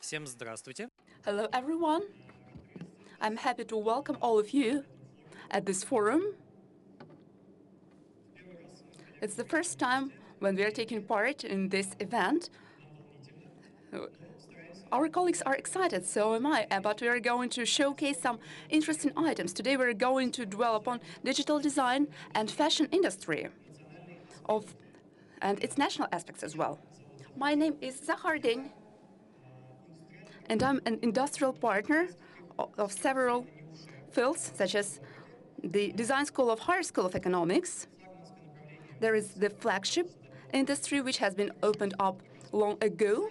Всем здравствуйте. Hello, everyone. I'm happy to welcome all of you at this forum. It's the first time when we are taking part in this event. Our colleagues are excited, so am I, but we are going to showcase some interesting items. Today we're going to dwell upon digital design and fashion industry and its national aspects as well. My name is Zahar Deng, and I'm an industrial partner of several fields, such as the Design School of Higher School of Economics. There is the flagship industry, which has been opened up long ago,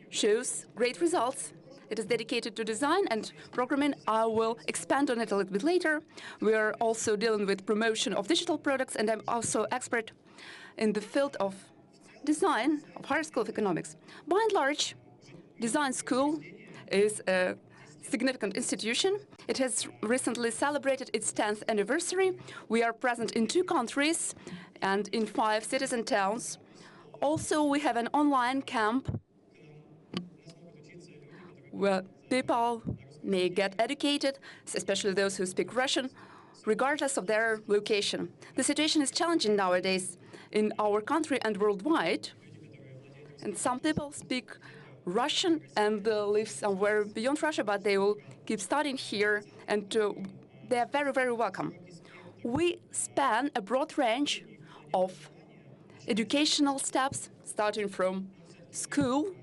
shows great results. It is dedicated to design and programming. I will expand on it a little bit later. We are also dealing with promotion of digital products, and I'm also expert in the field of design of Higher School of Economics. By and large, Design School is a significant institution. It has recently celebrated its 10th anniversary. We are present in 2 countries and in 5 cities and towns. Also, we have an online camp where people may get educated, especially those who speak Russian, regardless of their location. The situation is challenging nowadays in our country and worldwide. And some people speak Russian and live somewhere beyond Russia, but they will keep studying here, and they are very, very welcome. We span a broad range of educational steps, starting from school.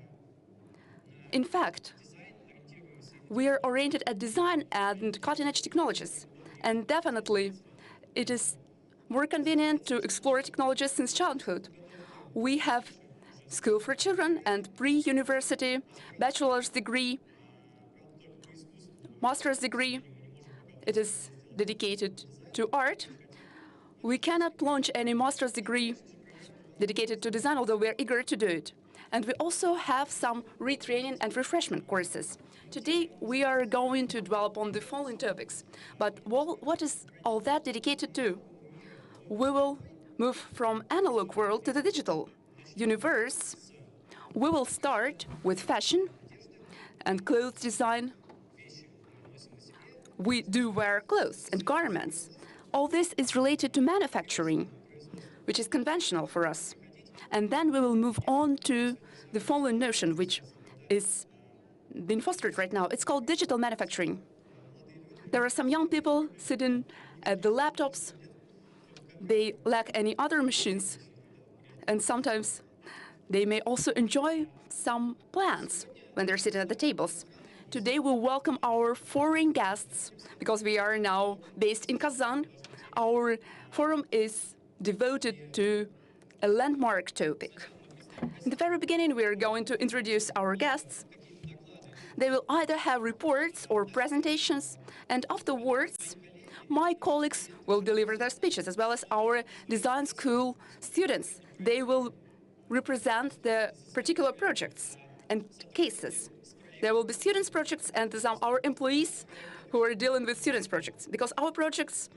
In fact, we are oriented at design and cutting-edge technologies, and definitely it is more convenient to explore technologies since childhood. We have School for Children and pre-university, bachelor's degree, master's degree. It is dedicated to art. We cannot launch any master's degree dedicated to design, although we are eager to do it. And we also have some retraining and refreshment courses. Today, we are going to dwell upon the following topics. But what is all that dedicated to? We will move from analog world to the digital universe. We will start with fashion and clothes design. We do wear clothes and garments. All this is related to manufacturing, which is conventional for us. And then we will move on to the following notion, which is being fostered right now. It's called digital manufacturing. There are some young people sitting at the laptops. They lack any other machines, and sometimes they may also enjoy some plants when they're sitting at the tables. Today we welcome our foreign guests because we are now based in Kazan. Our forum is devoted to a landmark topic. In the very beginning, we are going to introduce our guests. They will either have reports or presentations, and afterwards, my colleagues will deliver their speeches, as well as our design school students. They will represent the particular projects and cases. There will be students' projects and some our employees who are dealing with students' projects, because our projects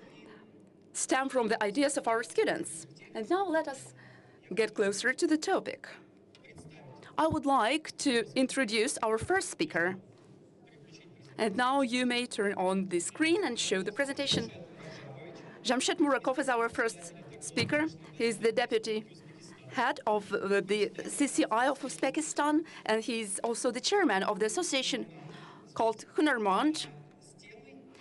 stem from the ideas of our students. And now let us get closer to the topic. I would like to introduce our first speaker. And now you may turn on the screen and show the presentation. Jamshed Murakov is our first speaker. He is the deputy head of the CCI of Uzbekistan, and he's also the chairman of the association called Hunarmand.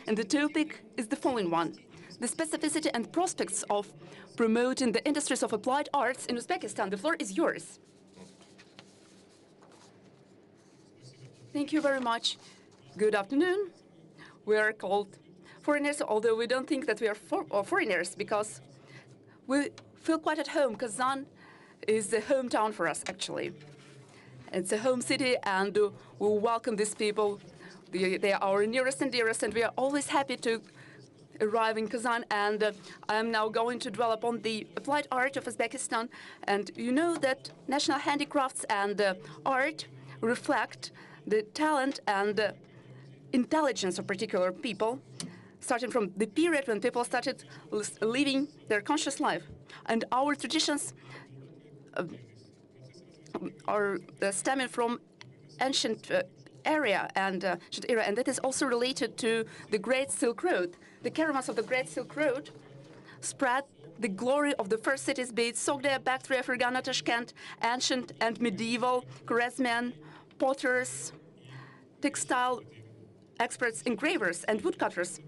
And the topic is the following one: the specificity and prospects of promoting the industries of applied arts in Uzbekistan. The floor is yours. Thank you very much. Good afternoon. We are called foreigners, although we don't think that we are foreigners, because we feel quite at home. Kazan is the hometown for us, actually. It's a home city, and we welcome these people. They are our nearest and dearest, and we are always happy to arrive in Kazan. And I am now going to dwell upon the applied art of Uzbekistan. And you know that national handicrafts and art reflect the talent and intelligence of particular people, starting from the period when people started living their conscious life. And our traditions are stemming from ancient era, and that is also related to the Great Silk Road. The caravans of the Great Silk Road spread the glory of the first cities, be it Sogdia, Bactria, Fergana, Tashkent, ancient and medieval, Khwarezmian, potters, textile experts, engravers, and woodcutters.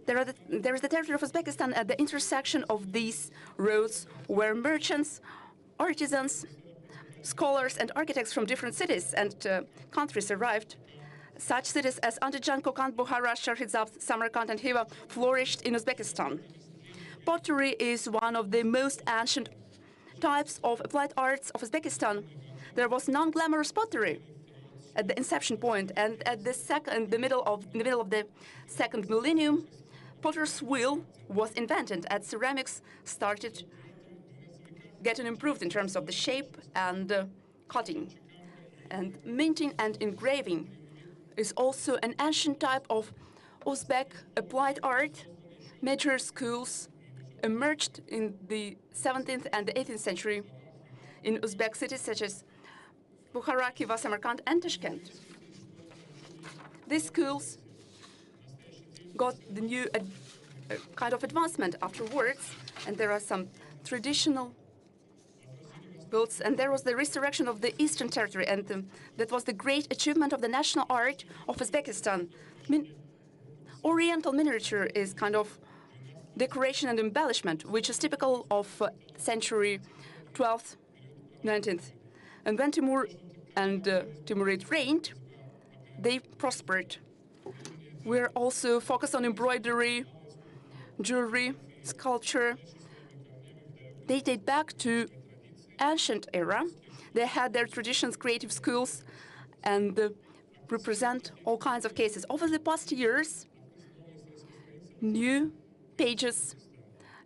There is the territory of Uzbekistan at the intersection of these roads, where merchants, artisans, scholars, and architects from different cities and countries arrived. Such cities as Andijan, Kokand, Bukhara, Shahrizabad, Samarkand, and Khiva flourished in Uzbekistan. Pottery is one of the most ancient types of applied arts of Uzbekistan. There was non-glamorous pottery at the inception point, and at the middle of the second millennium, potter's wheel was invented, and ceramics started getting improved in terms of the shape and cutting. And minting and engraving is also an ancient type of Uzbek applied art. Major schools emerged in the 17th and the 18th century in Uzbek cities such as Bukhara, Khiva, Samarkand, and Tashkent. These schools got the new kind of advancement afterwards, and there are some traditional builds, and there was the resurrection of the Eastern Territory, and that was the great achievement of the national art of Uzbekistan. Oriental miniature is kind of decoration and embellishment, which is typical of century 12th, 19th. And when Timur and Timurid reigned, they prospered. We're also focused on embroidery, jewelry, sculpture. They date back to ancient era. They had their traditions, creative schools, and represent all kinds of cases. Over the past years, new pages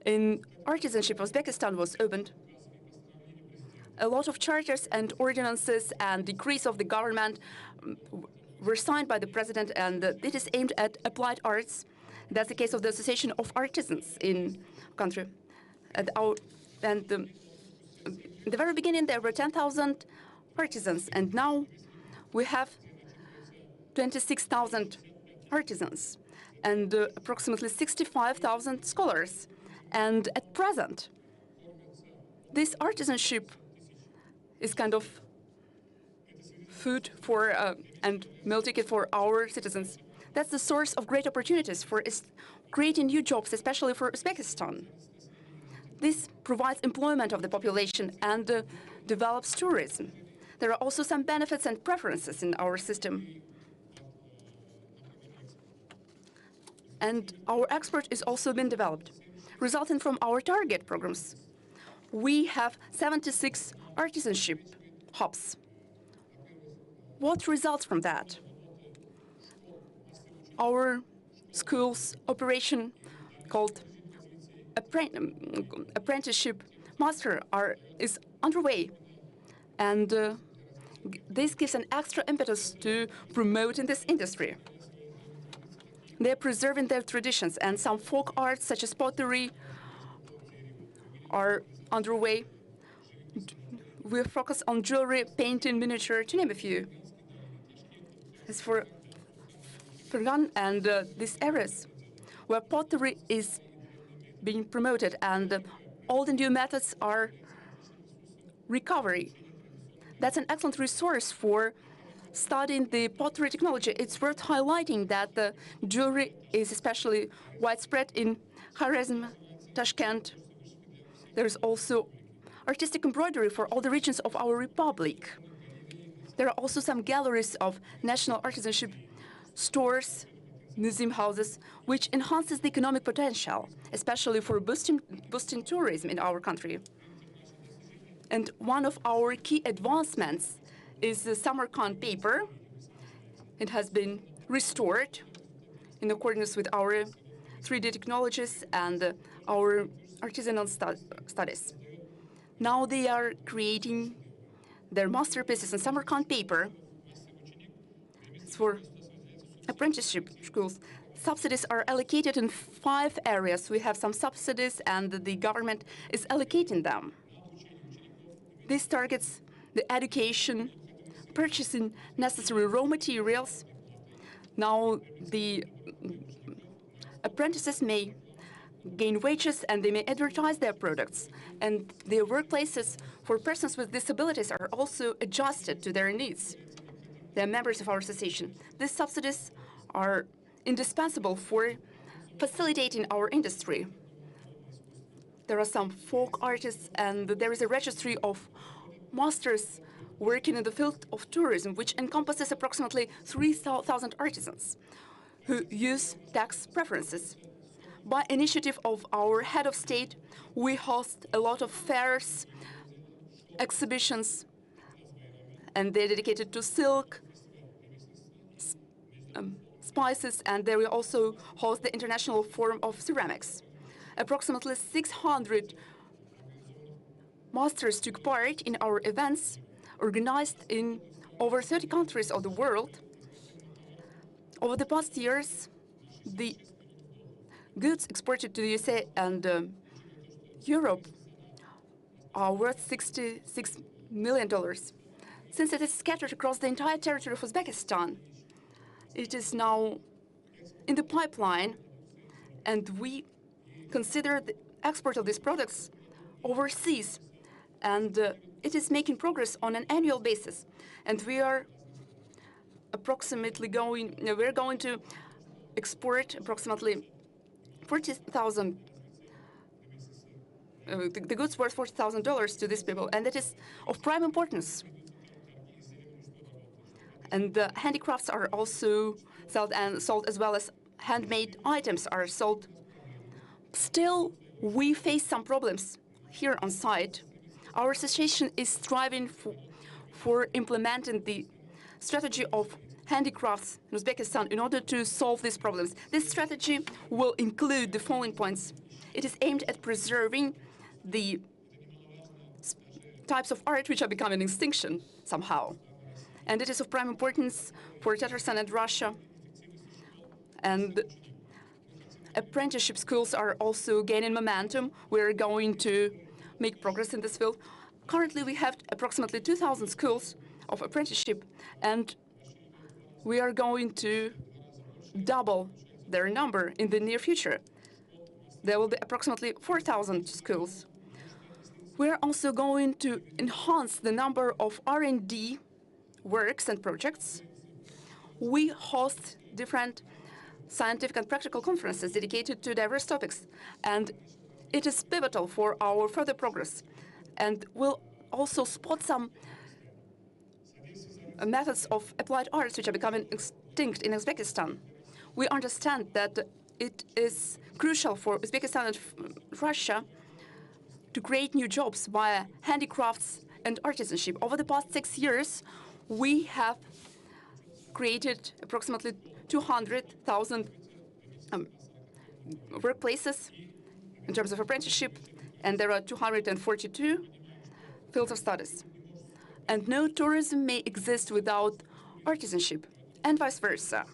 in artisanship of Uzbekistan was opened. A lot of charters and ordinances and decrees of the government were signed by the president, and it is aimed at applied arts. That's the case of the Association of Artisans in country. At the very beginning, there were 10,000 artisans, and now we have 26,000 artisans and approximately 65,000 scholars. And at present, this artisanship is kind of food for and meal ticket for our citizens. That's the source of great opportunities for creating new jobs, especially for Uzbekistan. This provides employment of the population and develops tourism. There are also some benefits and preferences in our system. And our export is also being developed, resulting from our target programs. We have 76 artisanship hubs. What results from that? Our school's operation called Apprenticeship Master is underway, and this gives an extra impetus to promoting this industry. They're preserving their traditions, and some folk arts, such as pottery, are underway. We focus on jewelry, painting, miniature, to name a few. As for Fergan and these areas where pottery is being promoted and all the new methods are recovery, that's an excellent resource for studying the pottery technology. It's worth highlighting that the jewelry is especially widespread in Khwarezm, Tashkent. There's also artistic embroidery for all the regions of our republic. There are also some galleries of national artisanship stores, museum houses, which enhances the economic potential, especially for boosting tourism in our country. And one of our key advancements is the Samarkand paper. It has been restored in accordance with our 3D technologies and our artisanal studies. Now they are creating their masterpieces in Samarkand paper. It's for apprenticeship schools. Subsidies are allocated in 5 areas. We have some subsidies, and the government is allocating them. This targets the education, purchasing necessary raw materials. Now the apprentices may gain wages and they may advertise their products. And their workplaces for persons with disabilities are also adjusted to their needs. They are members of our association. These subsidies are indispensable for facilitating our industry. There are some folk artists, and there is a registry of masters working in the field of tourism, which encompasses approximately 3,000 artisans who use tax preferences. By initiative of our head of state, we host a lot of fairs, exhibitions, and they're dedicated to silk, spices, and they will also host the International Forum of Ceramics. Approximately 600 masters took part in our events organized in over 30 countries of the world. Over the past years, the goods exported to the USA and Europe are worth $66 million. Since it is scattered across the entire territory of Uzbekistan, it is now in the pipeline, and we consider the export of these products overseas, and it is making progress on an annual basis. And we are we're going to export approximately 40,000, the goods worth $40,000 to these people, and it is of prime importance. And the handicrafts are also sold as well as handmade items are sold. Still, we face some problems here on site. Our association is striving for implementing the strategy of handicrafts in Uzbekistan in order to solve these problems. This strategy will include the following points. It is aimed at preserving the types of art which are becoming extinction somehow. And it is of prime importance for Tatarstan and Russia. And apprenticeship schools are also gaining momentum. We're going to make progress in this field. Currently, we have approximately 2,000 schools of apprenticeship, and we are going to double their number in the near future. There will be approximately 4,000 schools. We're also going to enhance the number of R&D works and projects. We host different scientific and practical conferences dedicated to diverse topics, and it is pivotal for our further progress. And we'll also spot some methods of applied arts which are becoming extinct in Uzbekistan. We understand that it is crucial for Uzbekistan and Russia to create new jobs via handicrafts and artisanship. Over the past 6 years, we have created approximately 200,000 workplaces in terms of apprenticeship, and there are 242 fields of studies. And no tourism may exist without artisanship, and vice versa.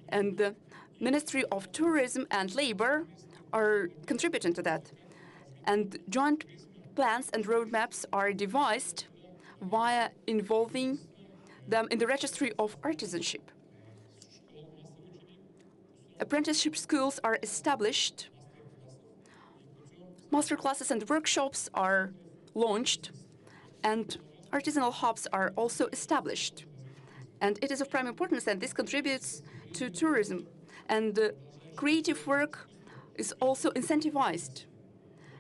And the Ministry of Tourism and Labor are contributing to that. And joint plans and roadmaps are devised via involving them in the registry of artisanship. Apprenticeship schools are established, master classes and workshops are launched, and artisanal hubs are also established. And it is of prime importance, and this contributes to tourism. And creative work is also incentivized.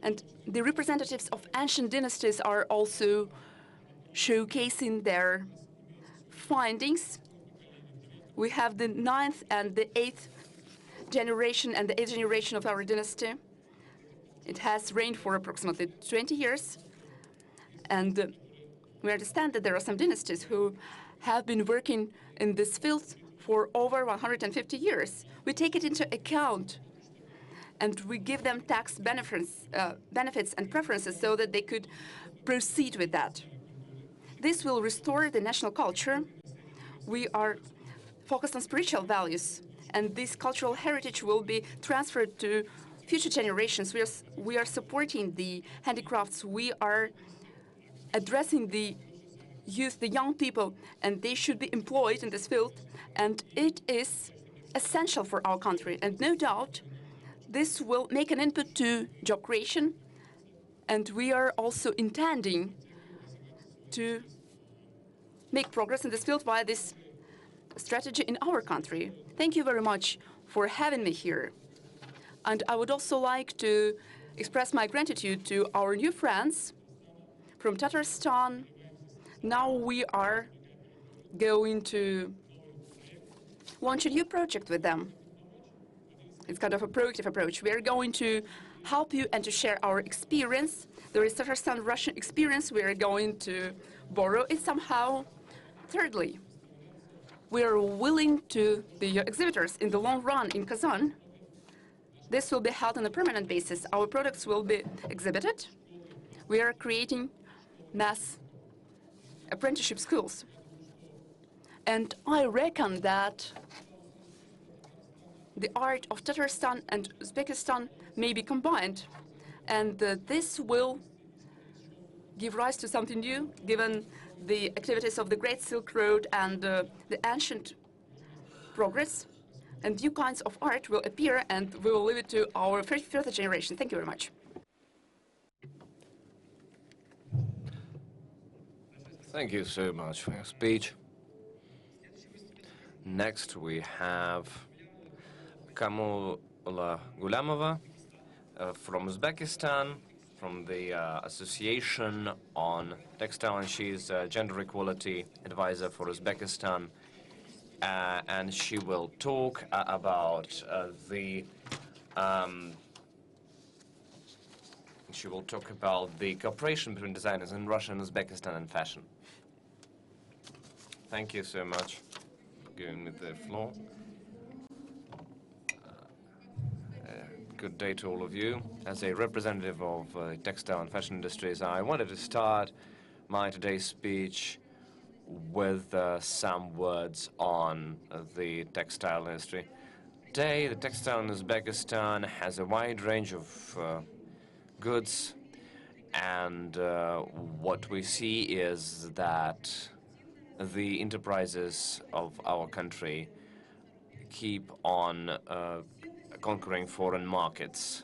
And the representatives of ancient dynasties are also showcasing their findings. We have the 9th and the 8th generation and the 8th generation of our dynasty. It has reigned for approximately 20 years. And we understand that there are some dynasties who have been working in this field for over 150 years. We take it into account, and we give them tax benefits and preferences so that they could proceed with that. This will restore the national culture. We are focused on spiritual values, and this cultural heritage will be transferred to future generations. We are supporting the handicrafts. We are addressing the youth, the young people, and they should be employed in this field. And it is essential for our country. And no doubt, this will make an input to job creation. And we are also intending to make progress in this field via this strategy in our country. Thank you very much for having me here. And I would also like to express my gratitude to our new friends from Tatarstan. Now we are going to launch a new project with them. It's kind of a proactive approach. We are going to help you and to share our experience. There is Tatarstan Russian experience. We are going to borrow it somehow. Thirdly, we are willing to be your exhibitors in the long run in Kazan. This will be held on a permanent basis. Our products will be exhibited. We are creating mass apprenticeship schools. And I reckon that the art of Tatarstan and Uzbekistan may be combined. And this will give rise to something new, given the activities of the Great Silk Road and the ancient progress. And new kinds of art will appear, and we will leave it to our further generation. Thank you very much. Thank you so much for your speech. Next, we have Kamula Gulamova from Uzbekistan, from the Association on Textile, and she's Gender Equality Advisor for Uzbekistan. And she will talk about the cooperation between designers in Russia and Uzbekistan in fashion. Thank you so much for giving me the floor. Good day to all of you. As a representative of textile and fashion industries, I wanted to start my today's speech with some words on the textile industry. Today, the textile in Uzbekistan has a wide range of goods, and what we see is that the enterprises of our country keep on conquering foreign markets.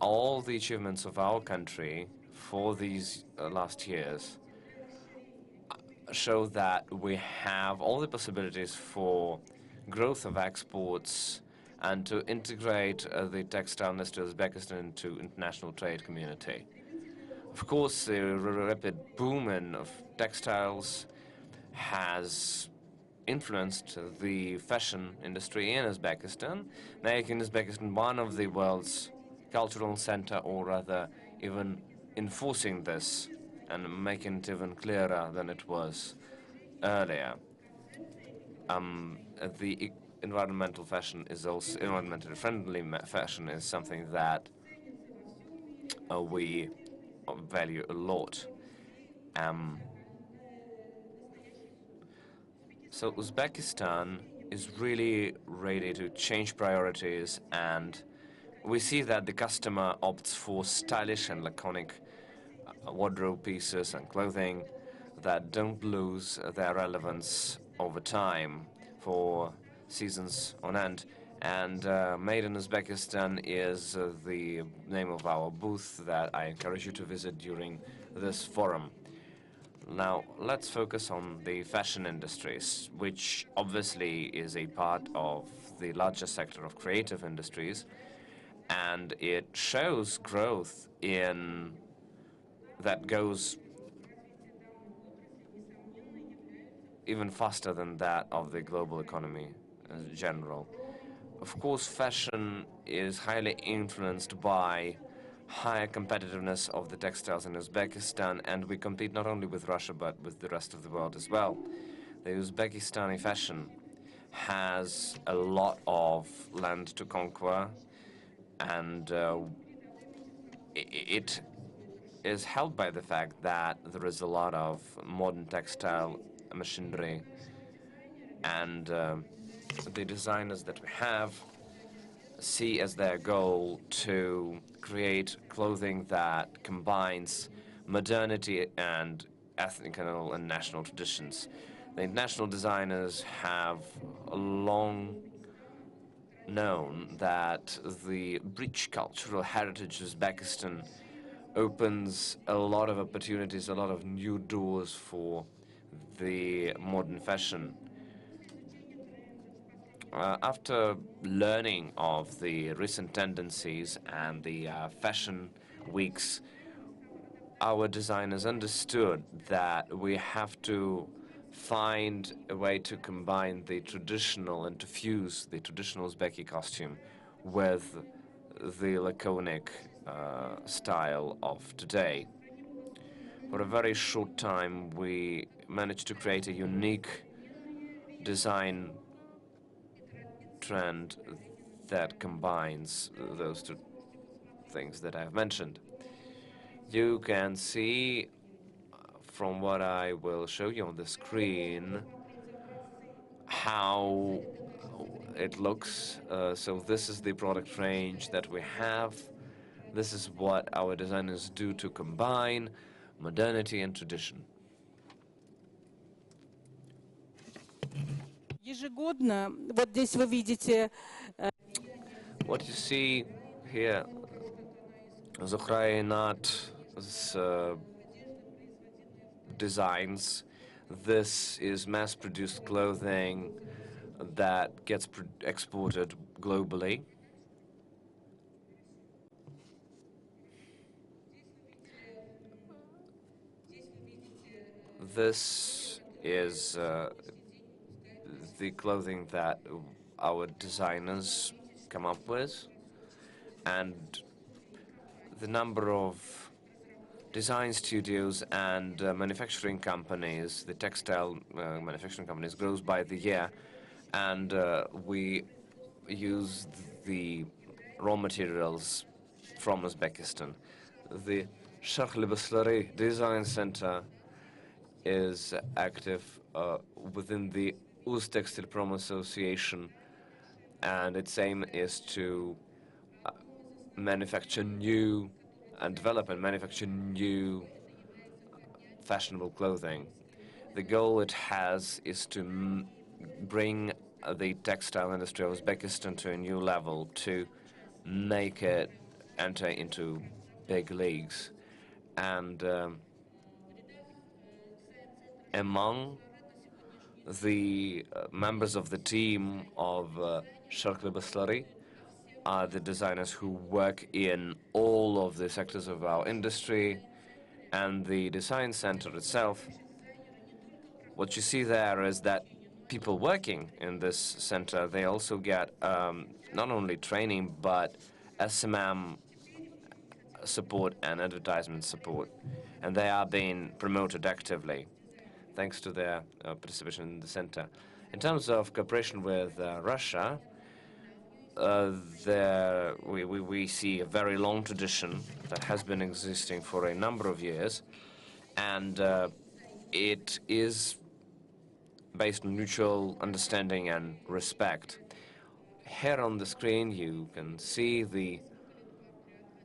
All the achievements of our country for these last years show that we have all the possibilities for growth of exports and to integrate the textile industry of Uzbekistan into international trade community. Of course, the rapid boom of textiles has influenced the fashion industry in Uzbekistan, making Uzbekistan one of the world's cultural center, or rather even enforcing this and making it even clearer than it was earlier. The environmental fashion is also environmentally friendly fashion is something that we value a lot. So Uzbekistan is really ready to change priorities, and we see that the customer opts for stylish and laconic wardrobe pieces and clothing that don't lose their relevance over time for seasons on end. And Made in Uzbekistan is the name of our booth that I encourage you to visit during this forum. Now, let's focus on the fashion industries, which obviously is a part of the larger sector of creative industries, and it shows growth in that goes even faster than that of the global economy in general. Of course, fashion is highly influenced by higher competitiveness of the textiles in Uzbekistan, and we compete not only with Russia but with the rest of the world as well. The Uzbekistani fashion has a lot of land to conquer, and it is helped by the fact that there is a lot of modern textile machinery, and the designers that we have see as their goal to create clothing that combines modernity and ethnical and national traditions. The international designers have long known that the rich cultural heritage of Uzbekistan opens a lot of opportunities, a lot of new doors for the modern fashion. After learning of the recent tendencies and the fashion weeks, our designers understood that we have to find a way to combine the traditional and to fuse the traditional Uzbeki costume with the laconic style of today. For a very short time, we managed to create a unique design trend that combines those two things that I've mentioned. You can see from what I will show you on the screen how it looks. So this is the product range that we have. This is what our designers do to combine modernity and tradition. Ежегодно, вот здесь вы видите. What you see here, Zukhrayinat's designs. This is mass-produced clothing that gets exported globally. This is the clothing that our designers come up with, and the number of design studios and manufacturing companies, the textile manufacturing companies, grows by the year, and we use the raw materials from Uzbekistan. The Sharq Libaslari Design Center is active within the Uztextilprom Association, and its aim is to manufacture new and develop and manufacture new fashionable clothing. The goal it has is to bring the textile industry of Uzbekistan to a new level, to make it enter into big leagues. And among the members of the team of Sharq Libaslari are the designers who work in all of the sectors of our industry and the design center itself. What you see there is that people working in this center, they also get not only training but SMM support and advertisement support, and they are being promoted actively thanks to their participation in the center. In terms of cooperation with Russia, we see a very long tradition that has been existing for a number of years, and it is based on mutual understanding and respect. Here on the screen you can see the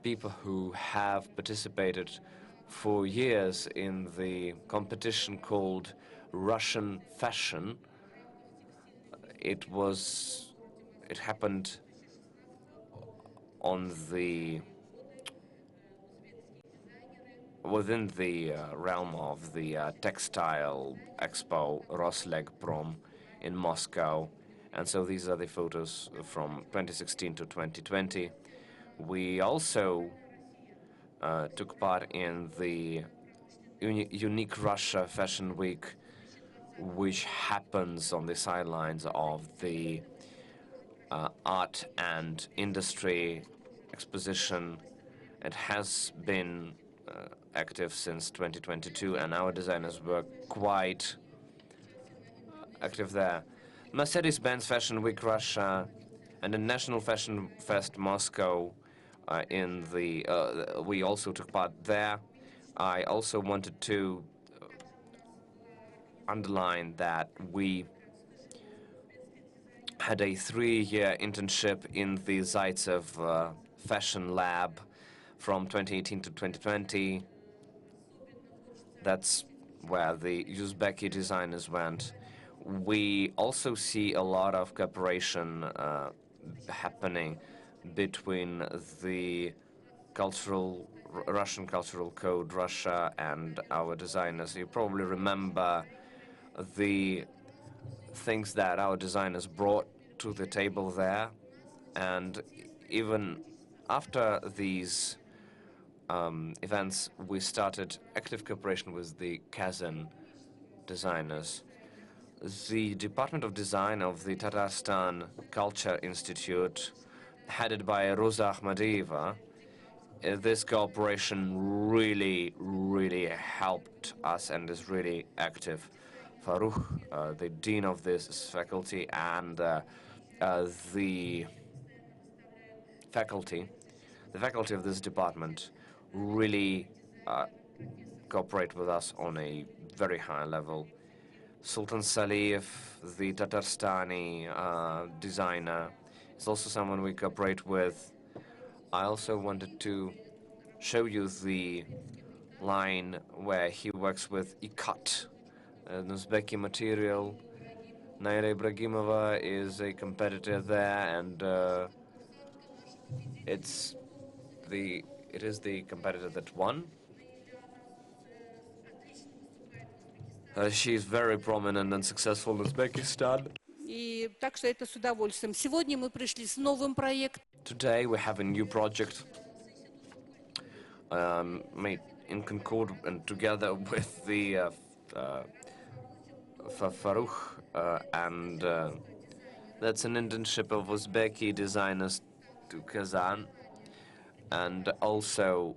people who have participated for years in the competition called Russian Fashion. It happened on within the realm of the textile expo Roslegprom in Moscow. And so these are the photos from 2016 to 2020. We also took part in the Unique Russia Fashion Week, which happens on the sidelines of the art and industry exposition. It has been active since 2022, and our designers were quite active there. Mercedes-Benz Fashion Week Russia and the National Fashion Fest Moscow we also took part there. I also wanted to underline that we had a 3-year internship in the Zaitsev Fashion Lab from 2018 to 2020. That's where the Uzbeki designers went. We also see a lot of cooperation happening between the Russian Cultural Code, Russia, and our designers. You probably remember the things that our designers brought to the table there, and even after these events, we started active cooperation with the Kazan designers. The Department of Design of the Tatarstan Culture Institute, headed by Rosa Akhmadieva, this cooperation really helped us and is really active. Farukh, the dean of this faculty, and the faculty of this department really cooperate with us on a very high level. Sultan Saliev, the Tatarstani designer, is also someone we cooperate with. I also wanted to show you the line where he works with Ikat, an Uzbeki material. Naira Ibragimova is a competitor there, and it is the competitor that won. She's very prominent and successful in Uzbekistan. И так что это с удовольствием. Сегодня мы пришли с новым проектом. Today we have a new project made in concord and together with the Farukh, and that's an internship of Uzbeki designers to Kazan, and also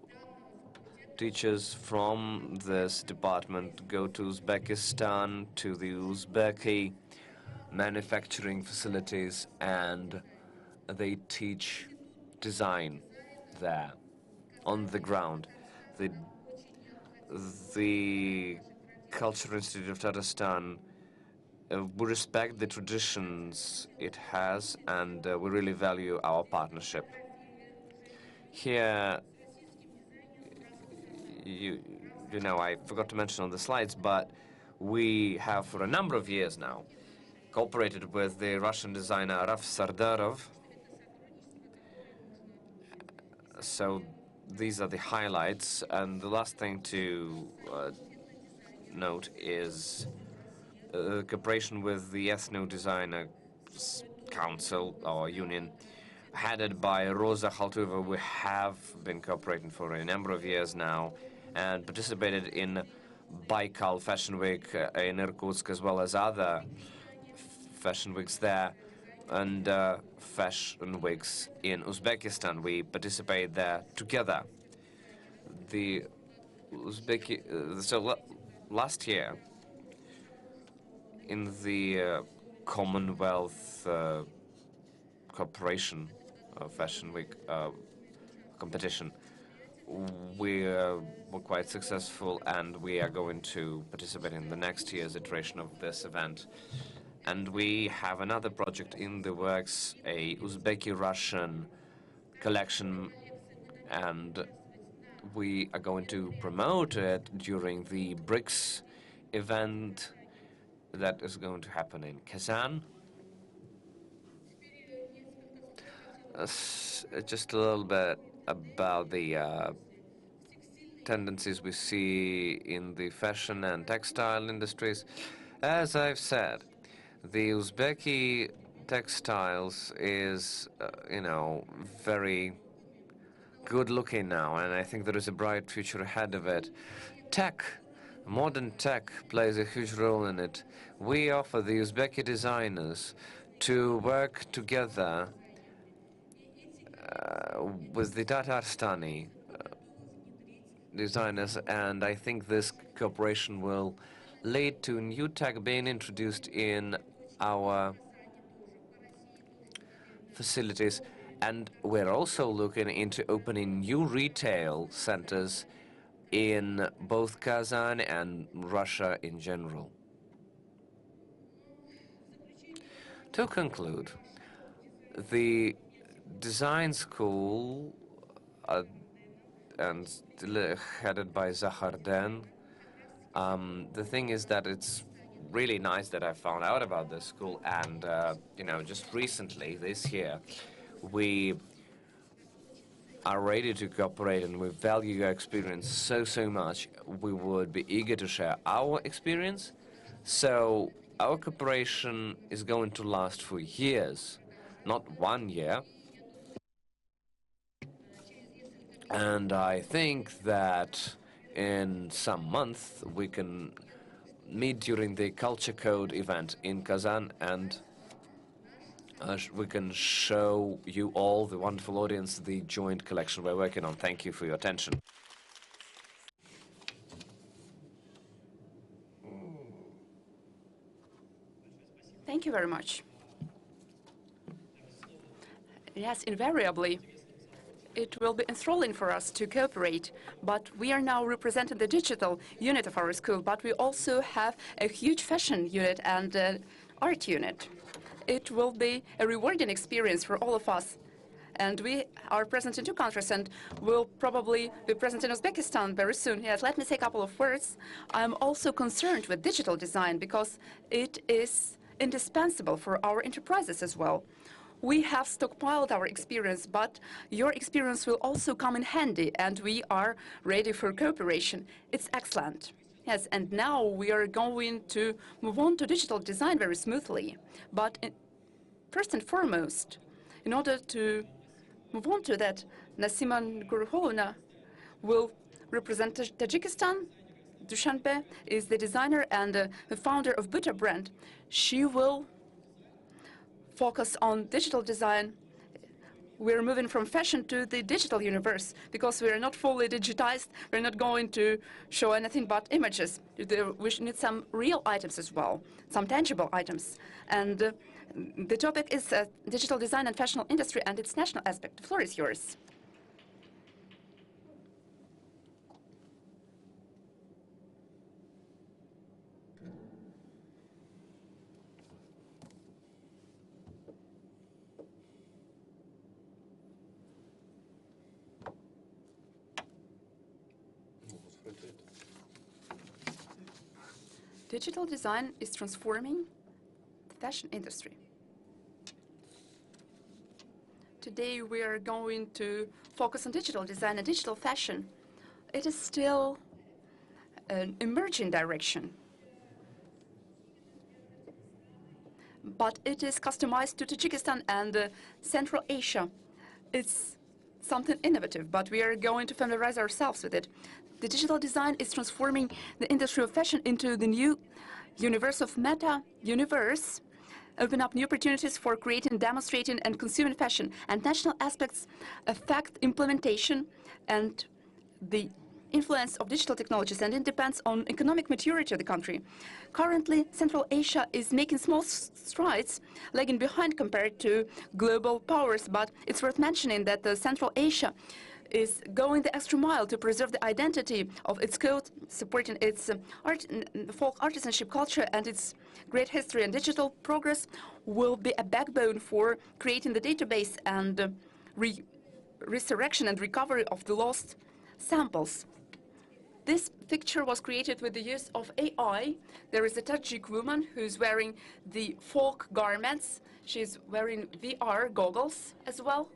teachers from this department go to Uzbekistan, to the Uzbeki manufacturing facilities, and they teach design there on the ground. The Cultural Institute of Tatarstan, we respect the traditions it has, and we really value our partnership. Here, you know, I forgot to mention on the slides, but we have for a number of years now cooperated with the Russian designer Raf Sardarov. So these are the highlights, and the last thing to note is cooperation with the Ethno Designers Council or Union, headed by Rosa Khaltueva. We have been cooperating for a number of years now and participated in Baikal Fashion Week in Irkutsk, as well as other fashion weeks there, and fashion weeks in Uzbekistan. We participate there together. The last year, in the Commonwealth Cooperation Fashion Week competition, we were quite successful, and we are going to participate in the next year's iteration of this event. And we have another project in the works, a Uzbeki-Russian collection, and we are going to promote it during the BRICS event that is going to happen in Kazan. Just a little bit about the tendencies we see in the fashion and textile industries. As I've said, the Uzbeki textiles is, very good looking now, and I think there is a bright future ahead of it. Tech, modern tech, plays a huge role in it. We offer the Uzbeki designers to work together with the Tatarstani designers, and I think this cooperation will lead to new tech being introduced in our facilities. And we're also looking into opening new retail centers in both Kazan and Russia in general. To conclude, the design school and headed by Zakhar Den The thing is that it's really nice that I found out about this school, and just recently, this year, we are ready to cooperate and we value your experience so much. We would be eager to share our experience. So our cooperation is going to last for years, not 1 year. And I think that in some month we can meet during the Culture Code event in Kazan, and we can show you all, the wonderful audience, the joint collection we're working on. Thank you for your attention. Thank you very much. Yes, invariably, it will be enthralling for us to cooperate, but we are now representing the digital unit of our school, but we also have a huge fashion unit and art unit. It will be a rewarding experience for all of us. And we are present in 2 countries and will probably be present in Uzbekistan very soon. Yes, let me say a couple of words. I'm also concerned with digital design because it is indispensable for our enterprises as well. We have stockpiled our experience, but your experience will also come in handy, and we are ready for cooperation. It's excellent. Yes, and now we are going to move on to digital design very smoothly. But first and foremost, in order to move on to that, Nasima Nurholovna will represent Tajikistan. Dushanbe is the designer and the founder of Buta brand. She will focus on digital design. We're moving from fashion to the digital universe because we are not fully digitized. We're not going to show anything but images. We need some real items as well, some tangible items. And the topic is digital design and fashion industry and its national aspect. The floor is yours. Digital design is transforming the fashion industry. Today we are going to focus on digital design and digital fashion. It is still an emerging direction, but it is customized to Tajikistan and Central Asia. It's something innovative, but we are going to familiarize ourselves with it. The digital design is transforming the industry of fashion into the new universe of meta-universe, open up new opportunities for creating, demonstrating, and consuming fashion. And national aspects affect implementation and the influence of digital technologies, and it depends on economic maturity of the country. Currently, Central Asia is making small strides, lagging behind compared to global powers, but it's worth mentioning that Central Asia is going the extra mile to preserve the identity of its code, supporting its art, folk artisanship culture and its great history. And digital progress will be a backbone for creating the database and resurrection and recovery of the lost samples. This picture was created with the use of AI. There is a Tajik woman who's wearing the folk garments. She's wearing VR goggles as well.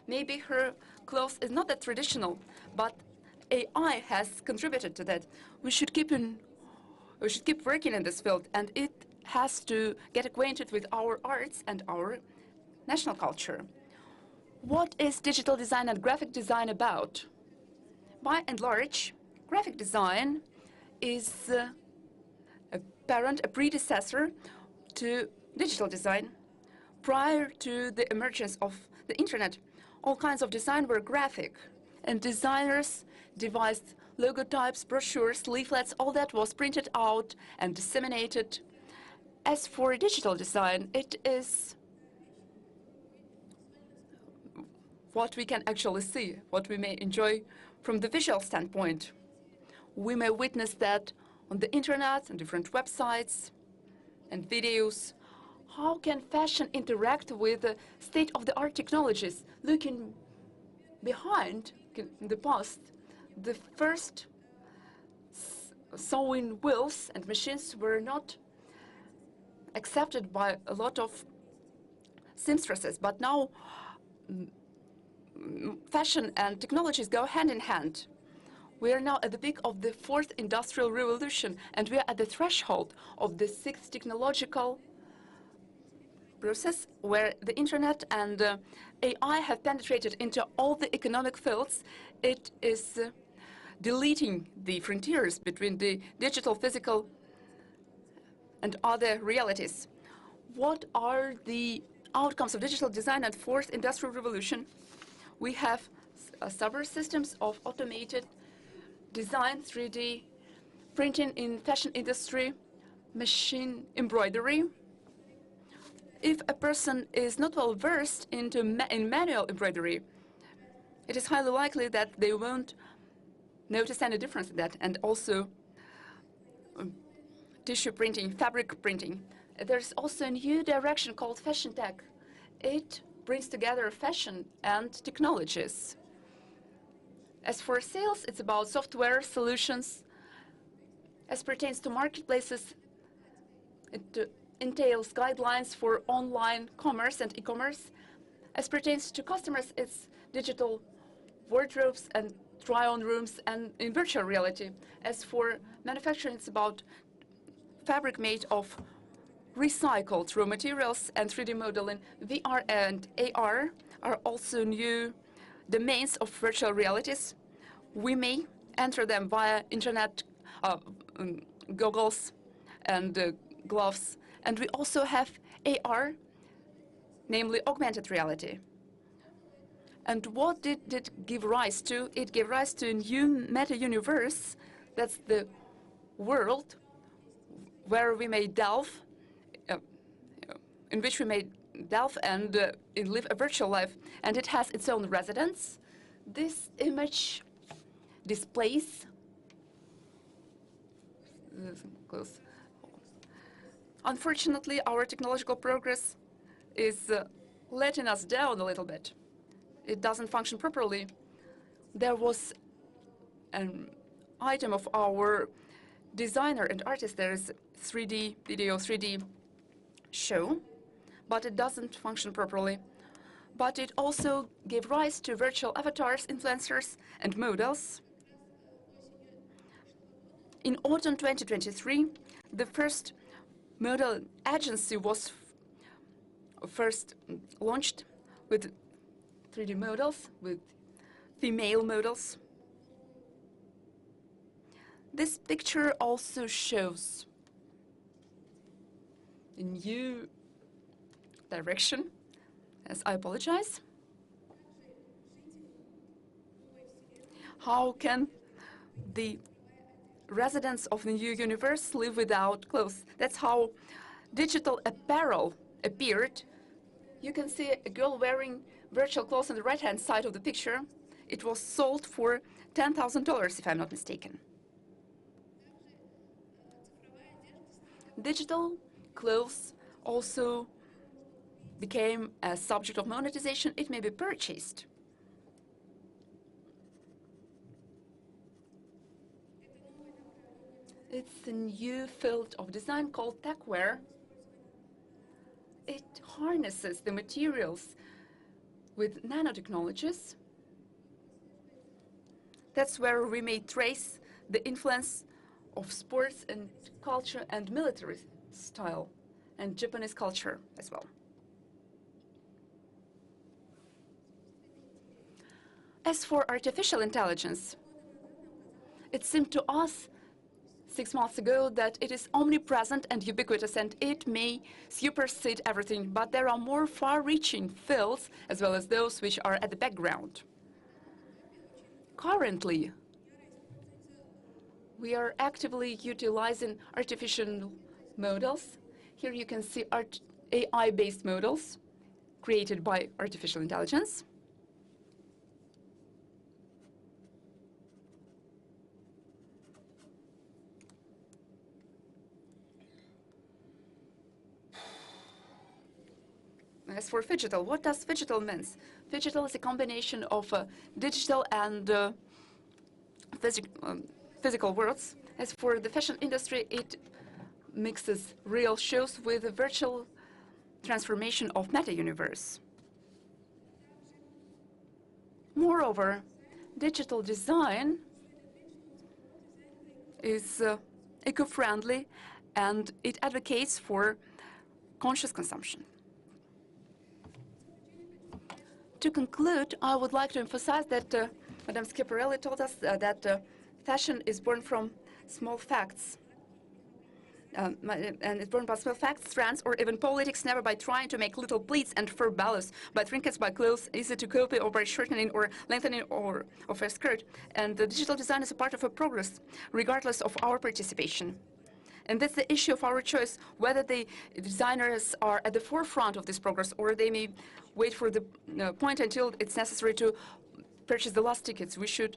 Maybe her clothes is not that traditional, but AI has contributed to that. We should keep working in this field, and it has to get acquainted with our arts and our national culture. What is digital design and graphic design about? By and large, graphic design is a predecessor to digital design. Prior to the emergence of the internet, all kinds of design were graphic, and designers devised logotypes, brochures, leaflets, all that was printed out and disseminated. As for digital design, it is what we can actually see, what we may enjoy from the visual standpoint. We may witness that on the internet, on different websites and videos. How can fashion interact with state-of-the-art technologies? Looking behind in the past, the first sewing wheels and machines were not accepted by a lot of seamstresses, but now fashion and technologies go hand in hand. We are now at the peak of the fourth industrial revolution, and we are at the threshold of the sixth technological process where the internet and AI have penetrated into all the economic fields. It is deleting the frontiers between the digital, physical, and other realities. What are the outcomes of digital design and fourth industrial revolution? We have several systems of automated design, 3D printing in fashion industry, machine embroidery. If a person is not well versed in manual embroidery, it is highly likely that they won't notice any difference in that. And also tissue printing, fabric printing. There's also a new direction called fashion tech. It brings together fashion and technologies. As for sales, it's about software solutions. As pertains to marketplaces, it entails guidelines for online commerce and e-commerce. As pertains to customers, it's digital wardrobes and try-on rooms and in virtual reality. As for manufacturing, it's about fabric made of recycled raw materials and 3D modeling. VR and AR are also new domains of virtual realities. We may enter them via internet goggles and gloves. And we also have AR, namely augmented reality. And what did it give rise to? It gave rise to a new meta-universe. That's the world where we may delve, in which we may delve and live a virtual life. And it has its own residence. This image displays close. Unfortunately, our technological progress is letting us down a little bit. It doesn't function properly. There was an item of our designer and artist. There is 3D video, 3D show, but it doesn't function properly. But it also gave rise to virtual avatars, influencers, and models. In autumn 2023, the first model agency was first launched with 3D models, with female models. This picture also shows a new direction, as I apologize. How can the residents of the new universe live without clothes? That's how digital apparel appeared. You can see a girl wearing virtual clothes on the right-hand side of the picture. It was sold for $10,000, if I'm not mistaken. Digital clothes also became a subject of monetization. It may be purchased. It's a new field of design called techwear. It harnesses the materials with nanotechnologies. That's where we may trace the influence of sports and culture and military style and Japanese culture as well. As for artificial intelligence, it seemed to us 6 months ago that it is omnipresent and ubiquitous and it may supersede everything, but there are more far-reaching fields as well as those which are at the background. Currently, we are actively utilizing artificial models. Here you can see AI-based models created by artificial intelligence. As for phygital, what does phygital mean? Phygital is a combination of digital and physical worlds. As for the fashion industry, it mixes real shows with a virtual transformation of meta-universe. Moreover, digital design is eco-friendly and it advocates for conscious consumption. To conclude, I would like to emphasize that Madame Schiaparelli told us that fashion is born from small facts. And it's born by small facts, trends, or even politics, never by trying to make little pleats and fur ballows, by trinkets, by clothes, easy to copy, or by shortening or lengthening of a skirt. And the digital design is a part of a progress, regardless of our participation. And that's the issue of our choice, whether the designers are at the forefront of this progress or they may wait for the point until it's necessary to purchase the last tickets. We should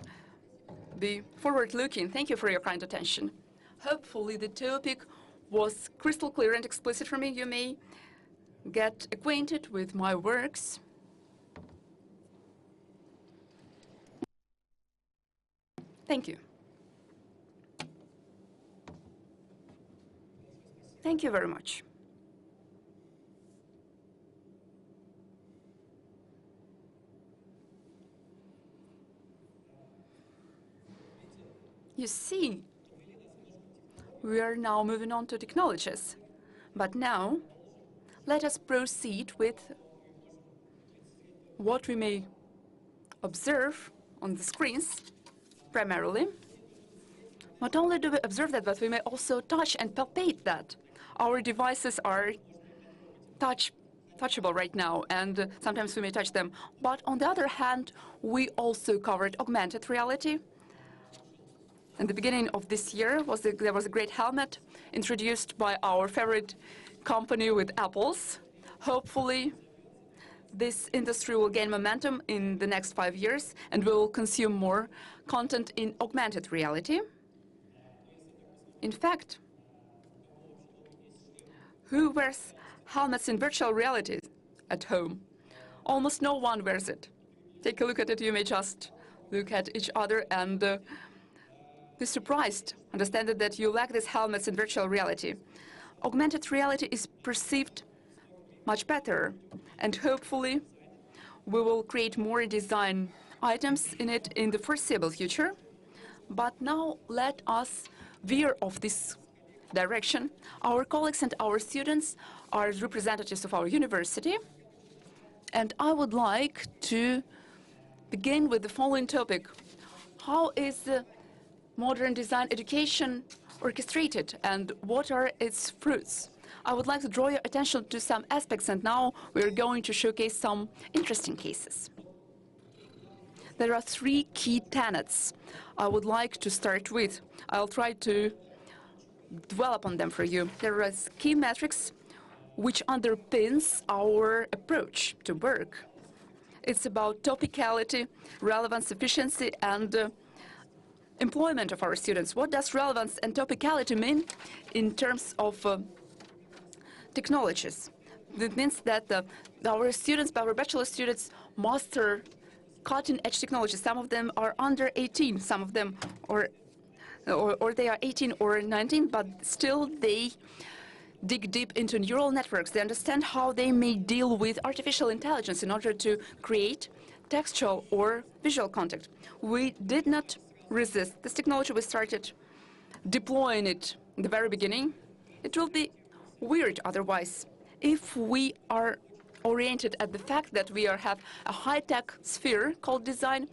be forward-looking. Thank you for your kind attention. Hopefully the topic was crystal clear and explicit for me. You may get acquainted with my works. Thank you. Thank you very much. You see, we are now moving on to technologies. But now, let us proceed with what we may observe on the screens, primarily. Not only do we observe that, but we may also touch and palpate that. Our devices are touchable right now, and sometimes we may touch them. But on the other hand, we also covered augmented reality. In the beginning of this year, there was a great helmet introduced by our favorite company with apples. Hopefully, this industry will gain momentum in the next 5 years, and we will consume more content in augmented reality. In fact, who wears helmets in virtual reality at home? Almost no one wears it. Take a look at it. You may just look at each other and be surprised, understand that you lack these helmets in virtual reality. Augmented reality is perceived much better, and hopefully we will create more design items in it in the foreseeable future. But now let us veer off this direction. Our colleagues and our students are representatives of our university, and I would like to begin with the following topic. How is modern design education orchestrated, and what are its fruits? I would like to draw your attention to some aspects, and now we're going to showcase some interesting cases. There are 3 key tenets I would like to start with. I'll try to develop on them for you. There are key metrics which underpins our approach to work. It's about topicality, relevance, efficiency, and employment of our students. What does relevance and topicality mean in terms of technologies? It means that our students, our bachelor students, master cutting-edge technologies. Some of them are under 18, some of them or they are 18 or 19, but still they dig deep into neural networks. They understand how they may deal with artificial intelligence in order to create textual or visual content. We did not resist this technology. We started deploying it in the very beginning. It will be weird otherwise if we are oriented at the fact that we have a high-tech sphere called design.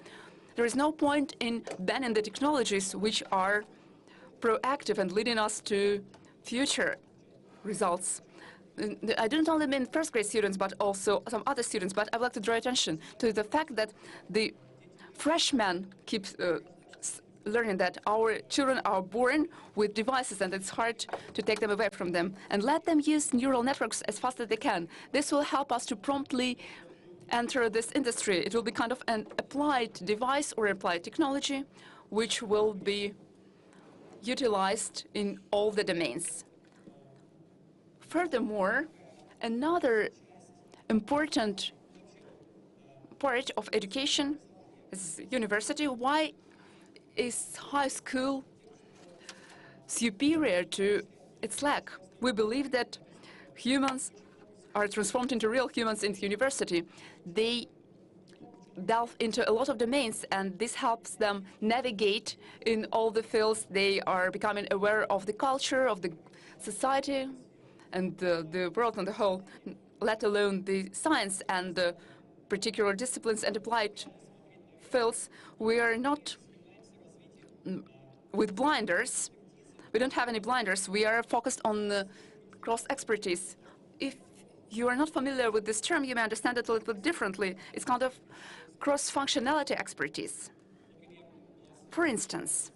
There is no point in banning the technologies which are proactive and leading us to future results. I don't only mean first-grade students, but also some other students, but I would like to draw attention to the fact that the freshmen keep learning that our children are born with devices and it's hard to take them away from them. And let them use neural networks as fast as they can. This will help us to promptly enter this industry. It will be kind of an applied device or applied technology which will be utilized in all the domains. Furthermore, another important part of education is university. Why is high school superior to its lack. We believe that humans are transformed into real humans in university. They delve into a lot of domains, and this helps them navigate in all the fields. They are becoming aware of the culture, of the society, and the world on the whole, let alone the science and the particular disciplines and applied fields. We are not with blinders. We don't have any blinders. We are focused on cross-expertise. If you are not familiar with this term, you may understand it a little bit differently. It's kind of cross-functionality expertise. For instance,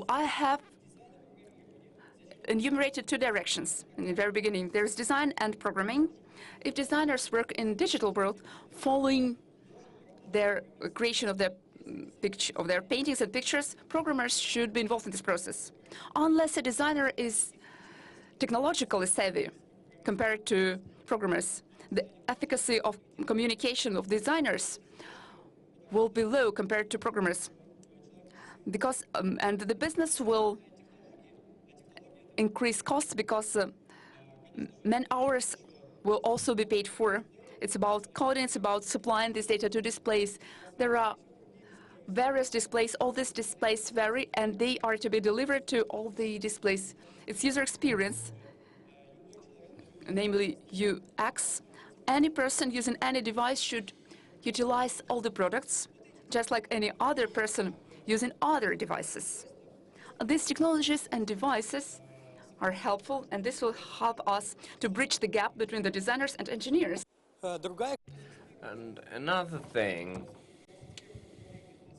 I have enumerated two directions. In the very beginning, there's design and programming. If designers work in digital world, following their creation of their paintings and pictures, programmers should be involved in this process. Unless a designer is technologically savvy compared to programmers, the efficacy of communication of designers will be low compared to programmers, because and the business will increase costs because man hours will also be paid for. It's about coding, it's about supplying this data to displays. There are various displays. All these displays vary, and they are to be delivered to all the displays. It's user experience, namely UX. Any person using any device should utilize all the products, just like any other person using other devices. These technologies and devices are helpful, and this will help us to bridge the gap between the designers and engineers. And another thing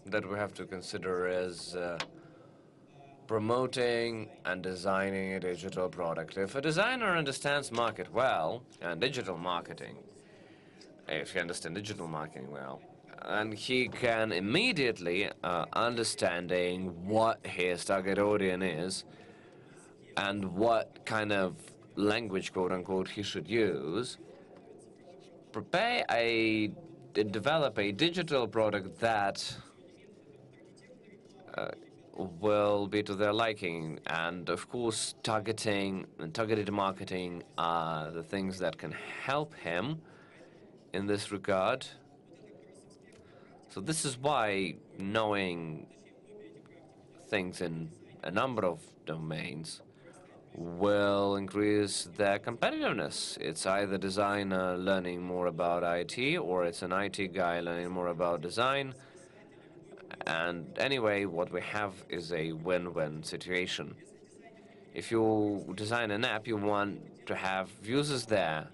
that we have to consider is promoting and designing a digital product. If a designer understands market well, and digital marketing, if you understand digital marketing well, and he can immediately understanding what his target audience is and what kind of language, quote unquote, he should use, develop a digital product that will be to their liking. And of course, targeted marketing are the things that can help him in this regard. So this is why knowing things in a number of domains will increase their competitiveness. It's either designer learning more about IT, or it's an IT guy learning more about design. And anyway, what we have is a win-win situation. If you design an app, you want to have users there.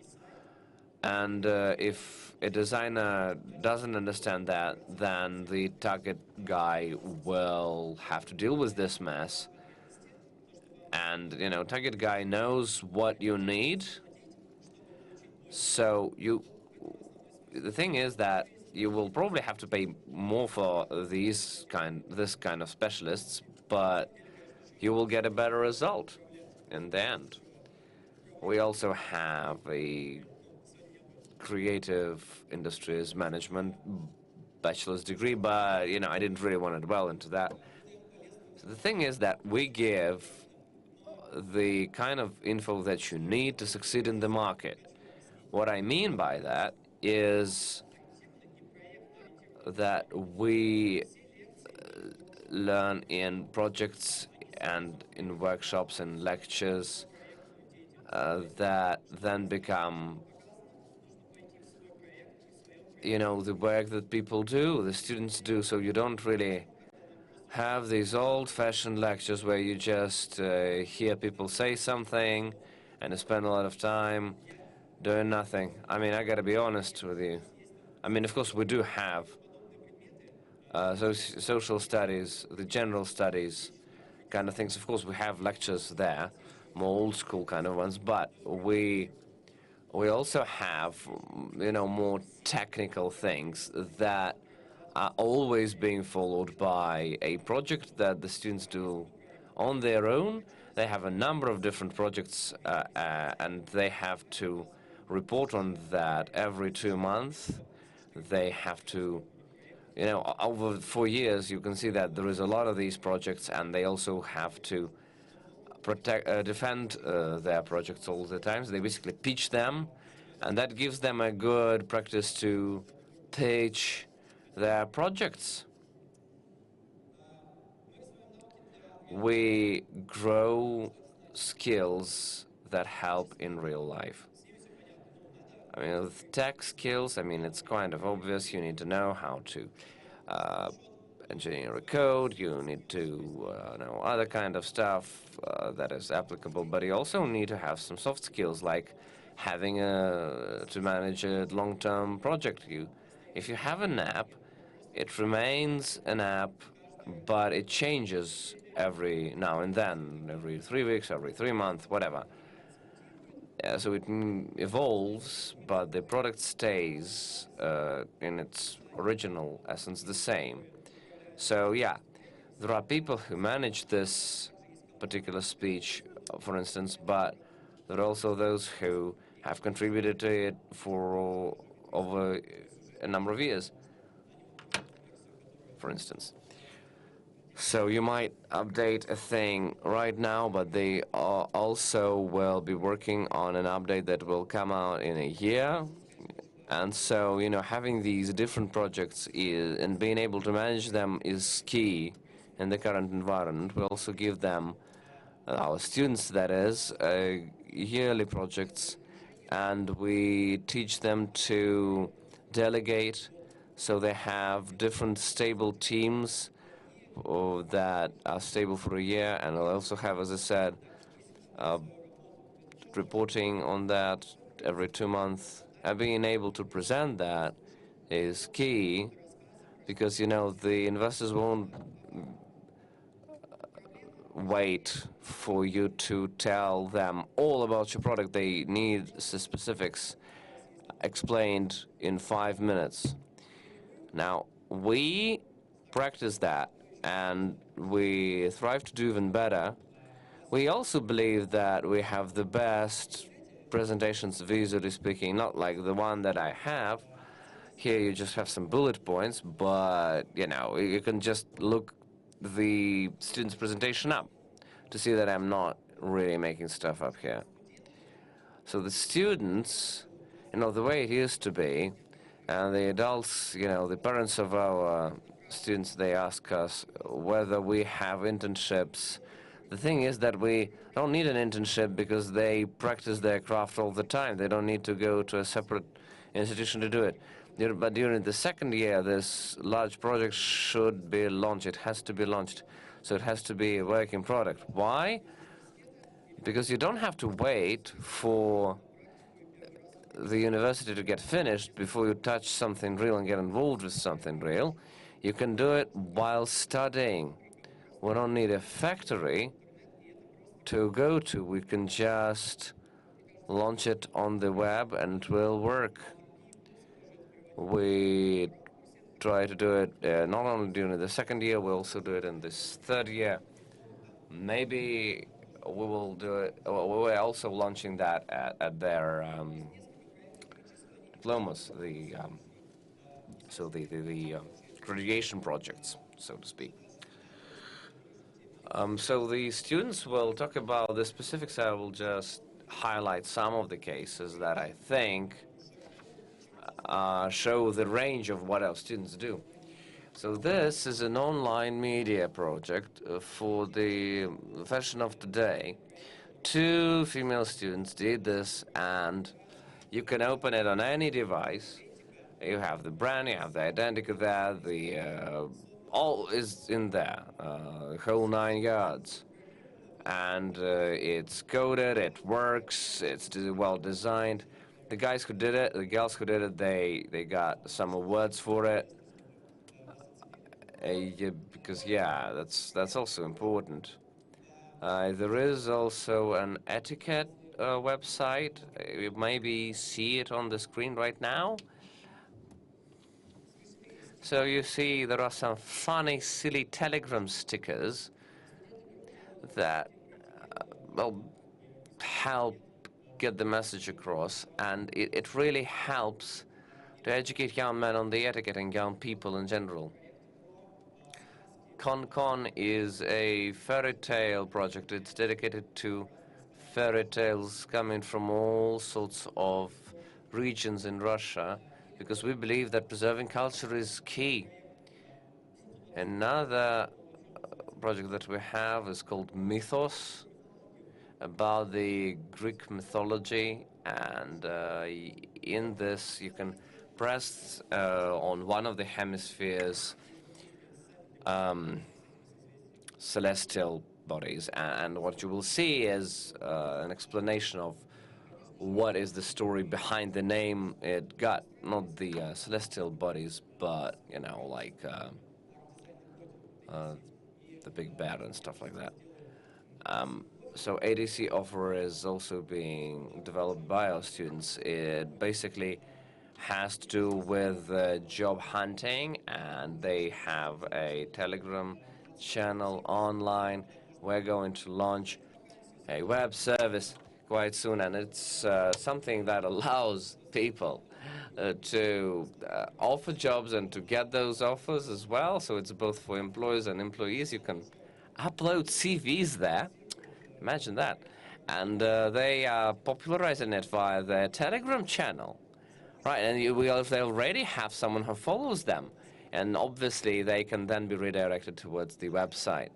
And if a designer doesn't understand that, then the target guy will have to deal with this mess. And, you know, target guy knows what you need. So the thing is that you will probably have to pay more for this kind of specialists, but you will get a better result in the end. We also have a creative industries management bachelor's degree, but, you know, I didn't really want to dwell into that. So the thing is that we give the kind of info that you need to succeed in the market. What I mean by that is that we learn in projects and in workshops and lectures that then become, you know, the work that people do, the students do. So you don't really have these old-fashioned lectures where you just hear people say something and spend a lot of time doing nothing. I mean, I gotta be honest with you. I mean, of course, we do have social studies, the general studies kind of things. Of course, we have lectures there, more old-school kind of ones, but we also have, you know, more technical things that are always being followed by a project that the students do on their own. They have a number of different projects, and they have to report on that every 2 months. They have to You know, over 4 years, you can see that there is a lot of these projects, and they also have to defend their projects all the time. So they basically pitch them, and that gives them a good practice to pitch their projects. We grow skills that help in real life. I mean, with tech skills, I mean, it's kind of obvious. You need to know how to engineer a code. You need to know other kind of stuff that is applicable. But you also need to have some soft skills, like having to manage a long-term project. If you have an app, it remains an app, but it changes every now and then, every 3 weeks, every 3 months, whatever. So it evolves, but the product stays in its original essence the same. So yeah, there are people who manage this particular speech, for instance, but there are also those who have contributed to it for over a number of years, for instance. So you might update a thing right now, but they also will be working on an update that will come out in a year. And so, you know, having these different projects and being able to manage them is key in the current environment. We also give them, our students that is, yearly projects, and we teach them to delegate, so they have different stable teams that are stable for a year, and I'll also have, as I said, reporting on that every 2 months. And being able to present that is key, because, you know, the investors won't wait for you to tell them all about your product. They need the specifics explained in 5 minutes. Now, we practice that, and we strive to do even better. We also believe that we have the best presentations, visually speaking, not like the one that I have. Here you just have some bullet points, but, you know, you can just look the student's presentation up to see that I'm not really making stuff up here. So the students, you know, the way it used to be, and the adults, you know, the parents of our students, they ask us whether we have internships. The thing is that we don't need an internship because they practice their craft all the time. They don't need to go to a separate institution to do it. But during the second year, this large project should be launched. It has to be launched. So it has to be a working product. Why? Because you don't have to wait for the university to get finished before you touch something real and get involved with something real. You can do it while studying. We don't need a factory to go to. We can just launch it on the web and it will work. We try to do it not only during the second year, we also do it in this third year. Maybe we will do it. We're also launching that at their diplomas, the graduation projects, so to speak. So the students will talk about the specifics. I will just highlight some of the cases that I think show the range of what our students do. So this is an online media project for the fashion of today. 2 female students did this, and you can open it on any device. You have the brand, you have the identical there, the all is in there, whole 9 yards. And it's coded, it works, it's well designed. The guys who did it, the girls who did it, they got some awards for it. Yeah, because yeah, that's also important. There is also an etiquette website. You maybe see it on the screen right now. So you see there are some funny, silly telegram stickers that will help get the message across, and it really helps to educate young men on the etiquette and young people in general. ConCon is a fairy tale project. It's dedicated to fairy tales coming from all sorts of regions in Russia, because we believe that preserving culture is key. Another project that we have is called Mythos, about the Greek mythology, and in this you can press on one of the hemispheres celestial bodies, and what you will see is an explanation of what is the story behind the name it got. Not the celestial bodies, but, you know, like the Big Bear and stuff like that. So ADC offer is also being developed by our students. It basically has to do with job hunting, and they have a Telegram channel online. We're going to launch a web service quite soon, and it's something that allows people to offer jobs and to get those offers as well. So it's both for employers and employees. You can upload CVs there. Imagine that. And they are popularizing it via their Telegram channel. Right, and if they already have someone who follows them, and obviously they can then be redirected towards the website.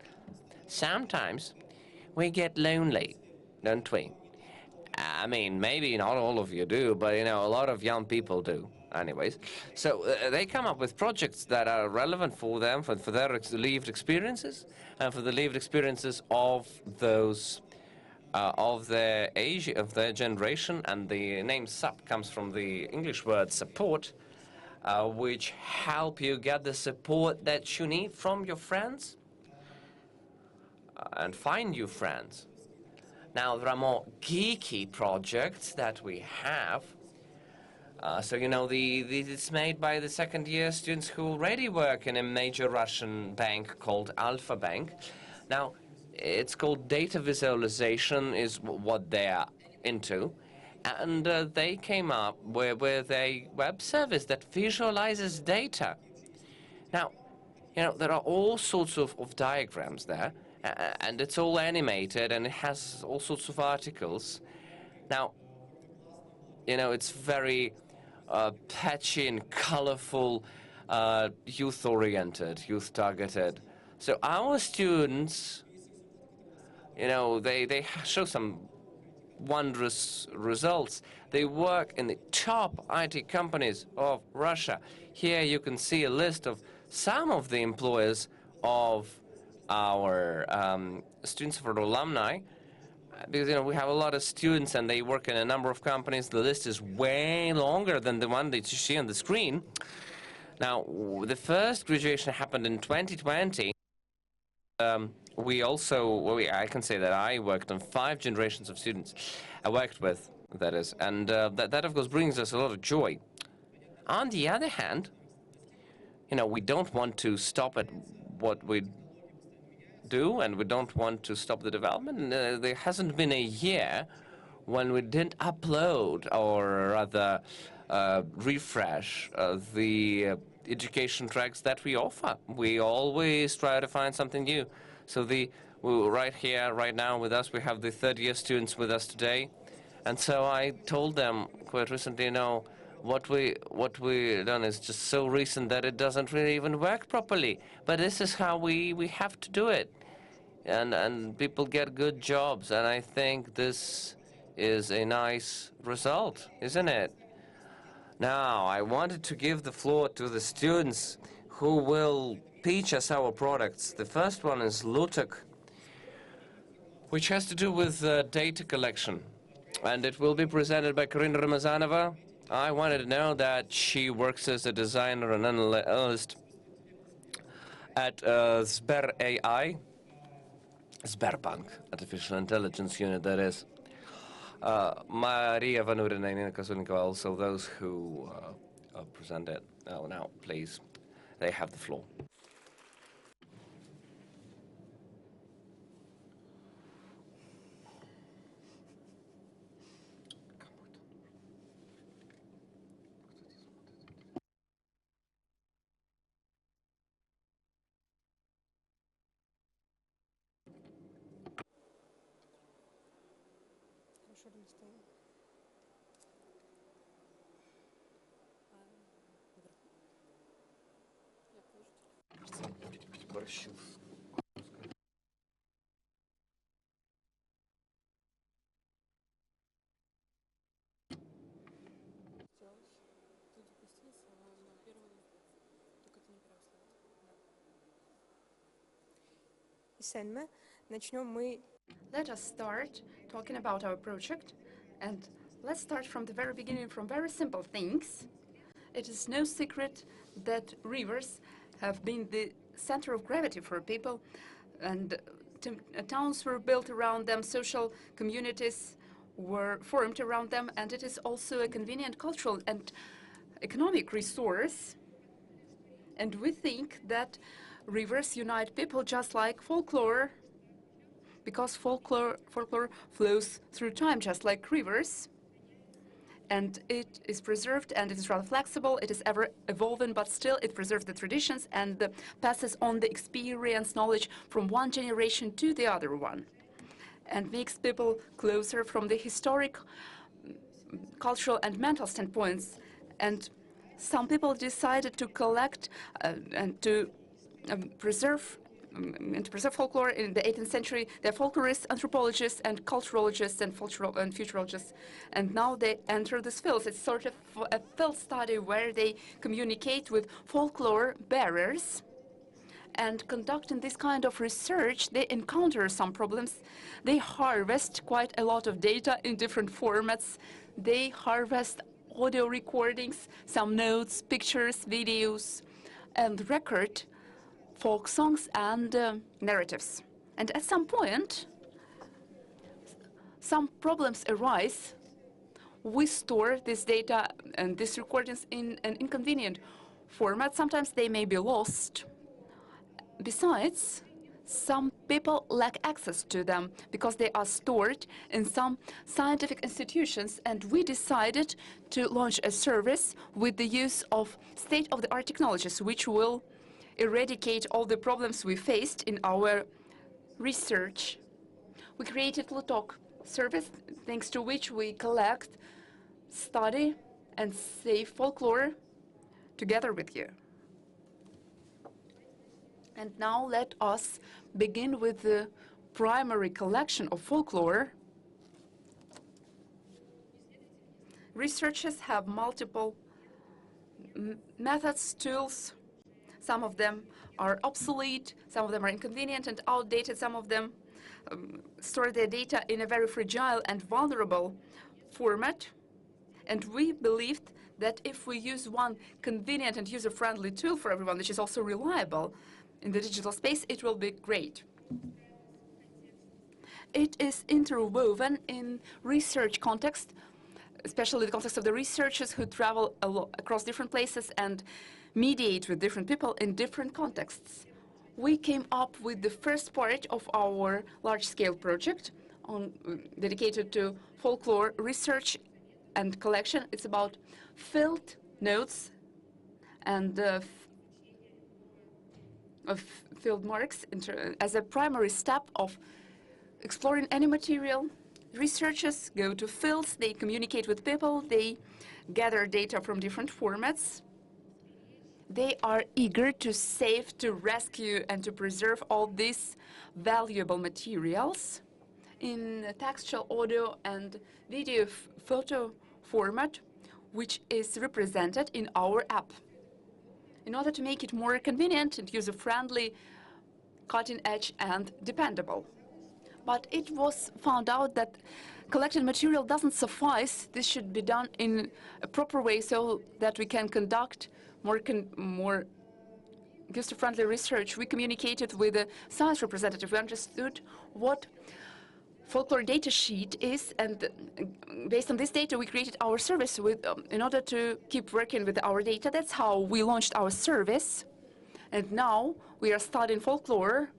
Sometimes we get lonely, don't we? I mean, maybe not all of you do, but, you know, a lot of young people do. Anyways, so they come up with projects that are relevant for them, for their lived experiences, and for the lived experiences of those of their age, of their generation. And the name SUP comes from the English word support, which help you get the support that you need from your friends and find you friends. Now, there are more geeky projects that we have. So, you know, it's made by the second-year students who already work in a major Russian bank called Alpha Bank. Now, it's called data visualization is what they are into. And they came up with a web service that visualizes data. Now, you know, there are all sorts of diagrams there, and it's all animated, and it has all sorts of articles. Now, you know, it's very patchy and colorful, youth-oriented, youth-targeted. So our students, you know, they show some wondrous results. They work in the top IT companies of Russia. Here you can see a list of some of the employers of our students for alumni, because, you know, we have a lot of students and they work in a number of companies. The list is way longer than the one that you see on the screen. Now, the first graduation happened in 2020. I can say that I worked on 5 generations of students I worked with, that is, and that of course brings us a lot of joy. On the other hand, you know, we don't want to stop at what we do, and we don't want to stop the development. There hasn't been a year when we didn't upload, or rather refresh the education tracks that we offer. We always try to find something new. So right here, right now with us, we have the third-year students with us today. And so I told them quite recently, you know, what we done is just so recent that it doesn't really even work properly. But this is how we have to do it. And people get good jobs, and I think this is a nice result, isn't it? Now, I wanted to give the floor to the students who will teach us our products. The first one is Lutek, which has to do with data collection, and it will be presented by Karina Ramazanova. I wanted to know that she works as a designer and analyst at Sber AI, Sberbank, Artificial Intelligence Unit, that is. Maria Vanurina and Nina Kosulnikova, also those who present it. Now, please, they have the floor. Let us start talking about our project, and let's start from the very beginning, from very simple things. It is no secret that rivers have been the center of gravity for people, and towns were built around them, social communities were formed around them, and it is also a convenient cultural and economic resource. And we think that rivers unite people just like folklore, because folklore flows through time just like rivers. And it is preserved, and it is rather flexible. It is ever evolving, but still it preserves the traditions and passes on the experience, knowledge from one generation to the other one, and makes people closer from the historic, cultural, and mental standpoints. And some people decided to collect and to preserve folklore in the 18th century. They're folklorists, anthropologists, and culturologists, and futurologists. And now they enter this field. It's sort of a field study where they communicate with folklore bearers. And conducting this kind of research, they encounter some problems. They harvest quite a lot of data in different formats. They harvest audio recordings, some notes, pictures, videos, and record folk songs and narratives. And at some point, some problems arise. We store this data and these recordings in an inconvenient format. Sometimes they may be lost. Besides, some people lack access to them because they are stored in some scientific institutions, and we decided to launch a service with the use of state-of-the-art technologies, which will eradicate all the problems we faced in our research. We created Lutok service, thanks to which we collect, study, and save folklore together with you. And now let us begin with the primary collection of folklore. Researchers have multiple methods, tools. Some of them are obsolete, some of them are inconvenient and outdated, some of them store their data in a very fragile and vulnerable format. And we believed that if we use one convenient and user-friendly tool for everyone, which is also reliable in the digital space, it will be great. It is interwoven in research context, especially the context of the researchers who travel across different places and mediate with different people in different contexts. We came up with the first part of our large-scale project dedicated to folklore research and collection. It's about field notes and of field marks as a primary step of exploring any material. Researchers go to fields, they communicate with people, they gather data from different formats. They are eager to save, to rescue, and to preserve all these valuable materials in textual, audio, and video photo format, which is represented in our app. In order to make it more convenient and user-friendly, cutting-edge, and dependable. But it was found out that collected material doesn't suffice. This should be done in a proper way so that we can conduct more user-friendly research. We communicated with a science representative. We understood what folklore data sheet is, and based on this data, we created our service in order to keep working with our data. That's how we launched our service. And now we are studying folklore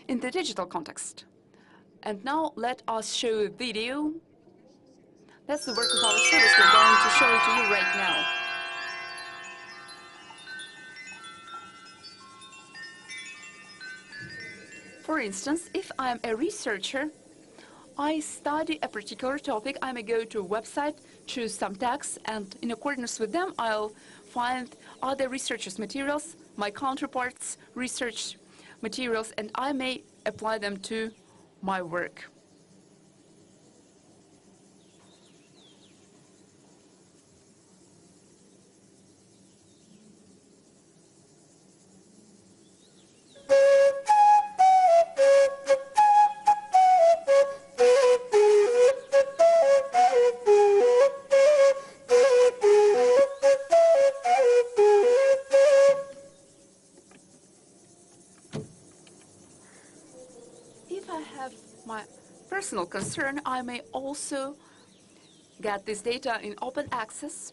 in the digital context. And now let us show a video. That's the work of our service. We're going to show it to you right now. For instance, if I'm a researcher, I study a particular topic, I may go to a website, choose some tags, and in accordance with them, I'll find other researchers' materials, my counterparts' research materials, and I may apply them to my work. If I have my personal concern, I may also get this data in open access.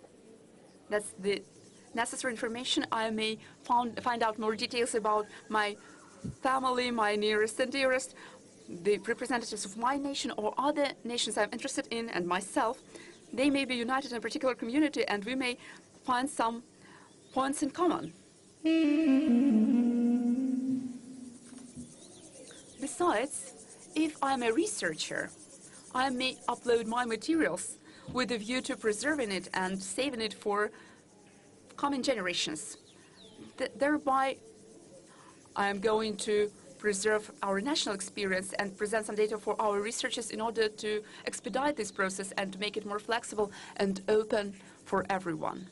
That's the necessary information. I may find out more details about my family, my nearest and dearest, the representatives of my nation or other nations I'm interested in, and myself. They may be united in a particular community, and we may find some points in common. Besides, if I'm a researcher, I may upload my materials with a view to preserving it and saving it for coming generations. Thereby, I am going to preserve our national experience and present some data for our researchers in order to expedite this process and to make it more flexible and open for everyone.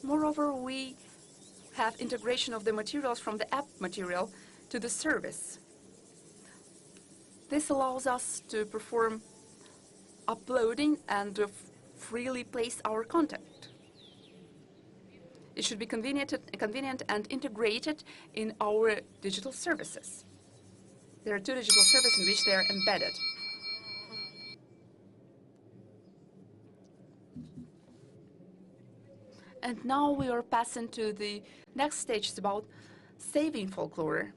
Moreover, we have integration of the materials from the app material to the service. This allows us to perform uploading and freely place our content. It should be convenient and integrated in our digital services. There are two digital services in which they are embedded. And now we are passing to the next stage. It's about saving folklore.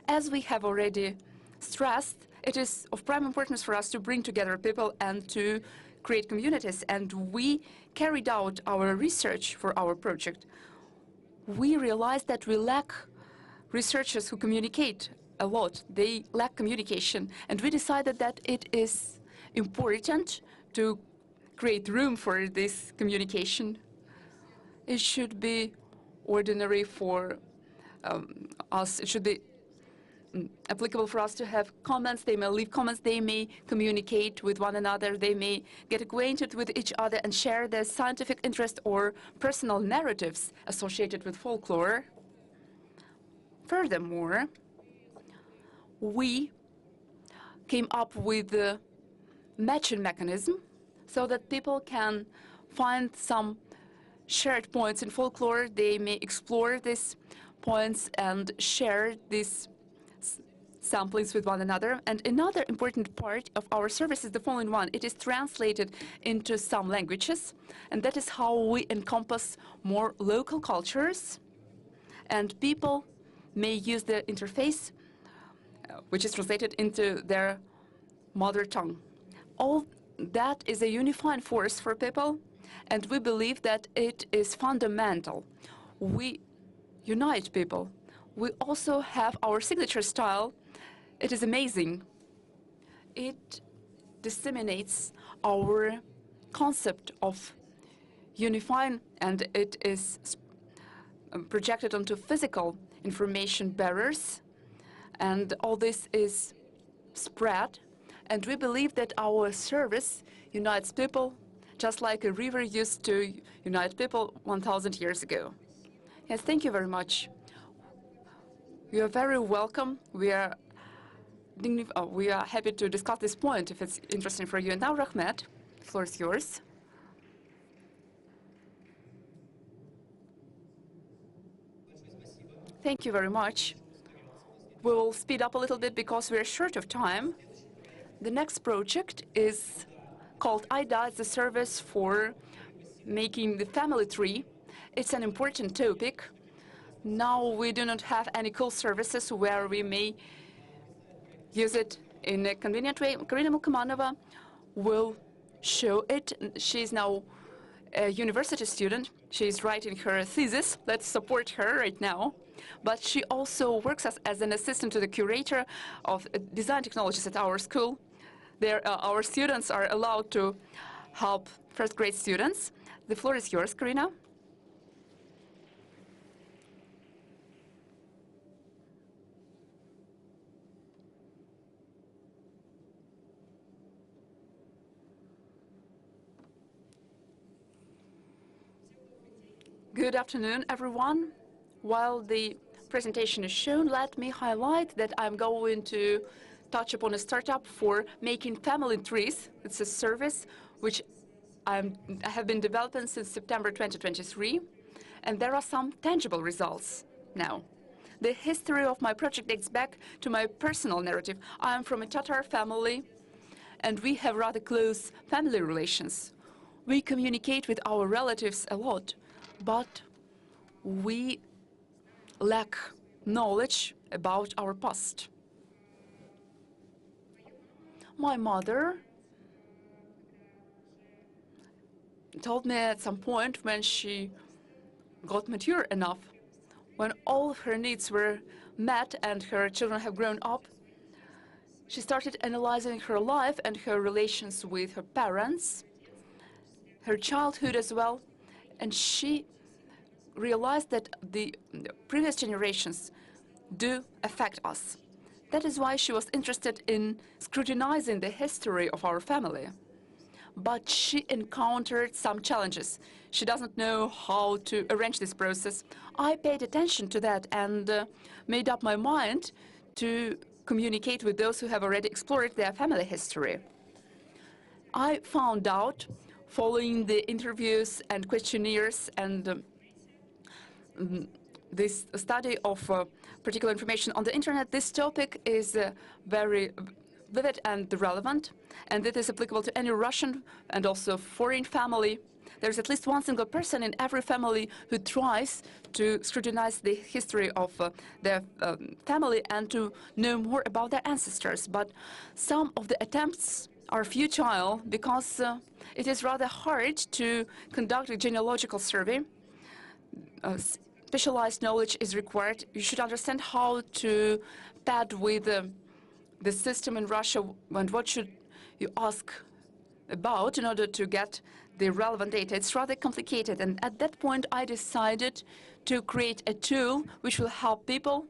As we have already stressed, it is of prime importance for us to bring together people and to create communities. And we carried out our research for our project. We realized that we lack researchers who communicate a lot. They lack communication. And we decided that it is important to create room for this communication. It should be ordinary for us. It should be applicable for us to have comments. They may leave comments. They may communicate with one another. They may get acquainted with each other and share their scientific interest or personal narratives associated with folklore. Furthermore, we came up with a matching mechanism so that people can find some shared points in folklore. They may explore these points and share these samplings with one another. And another important part of our service is the following one. It is translated into some languages, and that is how we encompass more local cultures, and people may use the interface, which is translated into their mother tongue. All that is a unifying force for people, and we believe that it is fundamental. We unite people. We also have our signature style. It is amazing. It disseminates our concept of unifying, and it is projected onto physical information bearers, and all this is spread. And we believe that our service unites people just like a river used to unite people 1,000 years ago. Yes, thank you very much. You are very welcome. We are happy to discuss this point if it's interesting for you. And now, Rahmet, the floor is yours. Thank you very much. We will speed up a little bit because we're short of time. The next project is called IDA. It's a service for making the family tree. It's an important topic. Now we do not have any cool services where we may use it in a convenient way. Karina Mulkamanova will show it. She's now a university student. She's writing her thesis. Let's support her right now. But she also works as an assistant to the curator of design technologies at our school. Our students are allowed to help first-grade students. The floor is yours, Karina. Good afternoon, everyone. While the presentation is shown, let me highlight that I'm going to touch upon a startup for making family trees. It's a service which I have been developing since September 2023, and there are some tangible results now. The history of my project dates back to my personal narrative. I am from a Tatar family, and we have rather close family relations. We communicate with our relatives a lot, but we lack knowledge about our past. My mother told me at some point when she got mature enough, when all of her needs were met and her children have grown up, she started analyzing her life and her relations with her parents, her childhood as well, and she realized that the previous generations do affect us. That is why she was interested in scrutinizing the history of our family. But she encountered some challenges. She doesn't know how to arrange this process. I paid attention to that and made up my mind to communicate with those who have already explored their family history. I found out, following the interviews and questionnaires and this study of particular information on the internet, this topic is very vivid and relevant, and it is applicable to any Russian and also foreign family. There's at least one single person in every family who tries to scrutinize the history of their family and to know more about their ancestors. But some of the attempts are futile because it is rather hard to conduct a genealogical survey. Specialized knowledge is required. You should understand how to pad with the system in Russia and what should you ask about in order to get the relevant data. It's rather complicated, and at that point I decided to create a tool which will help people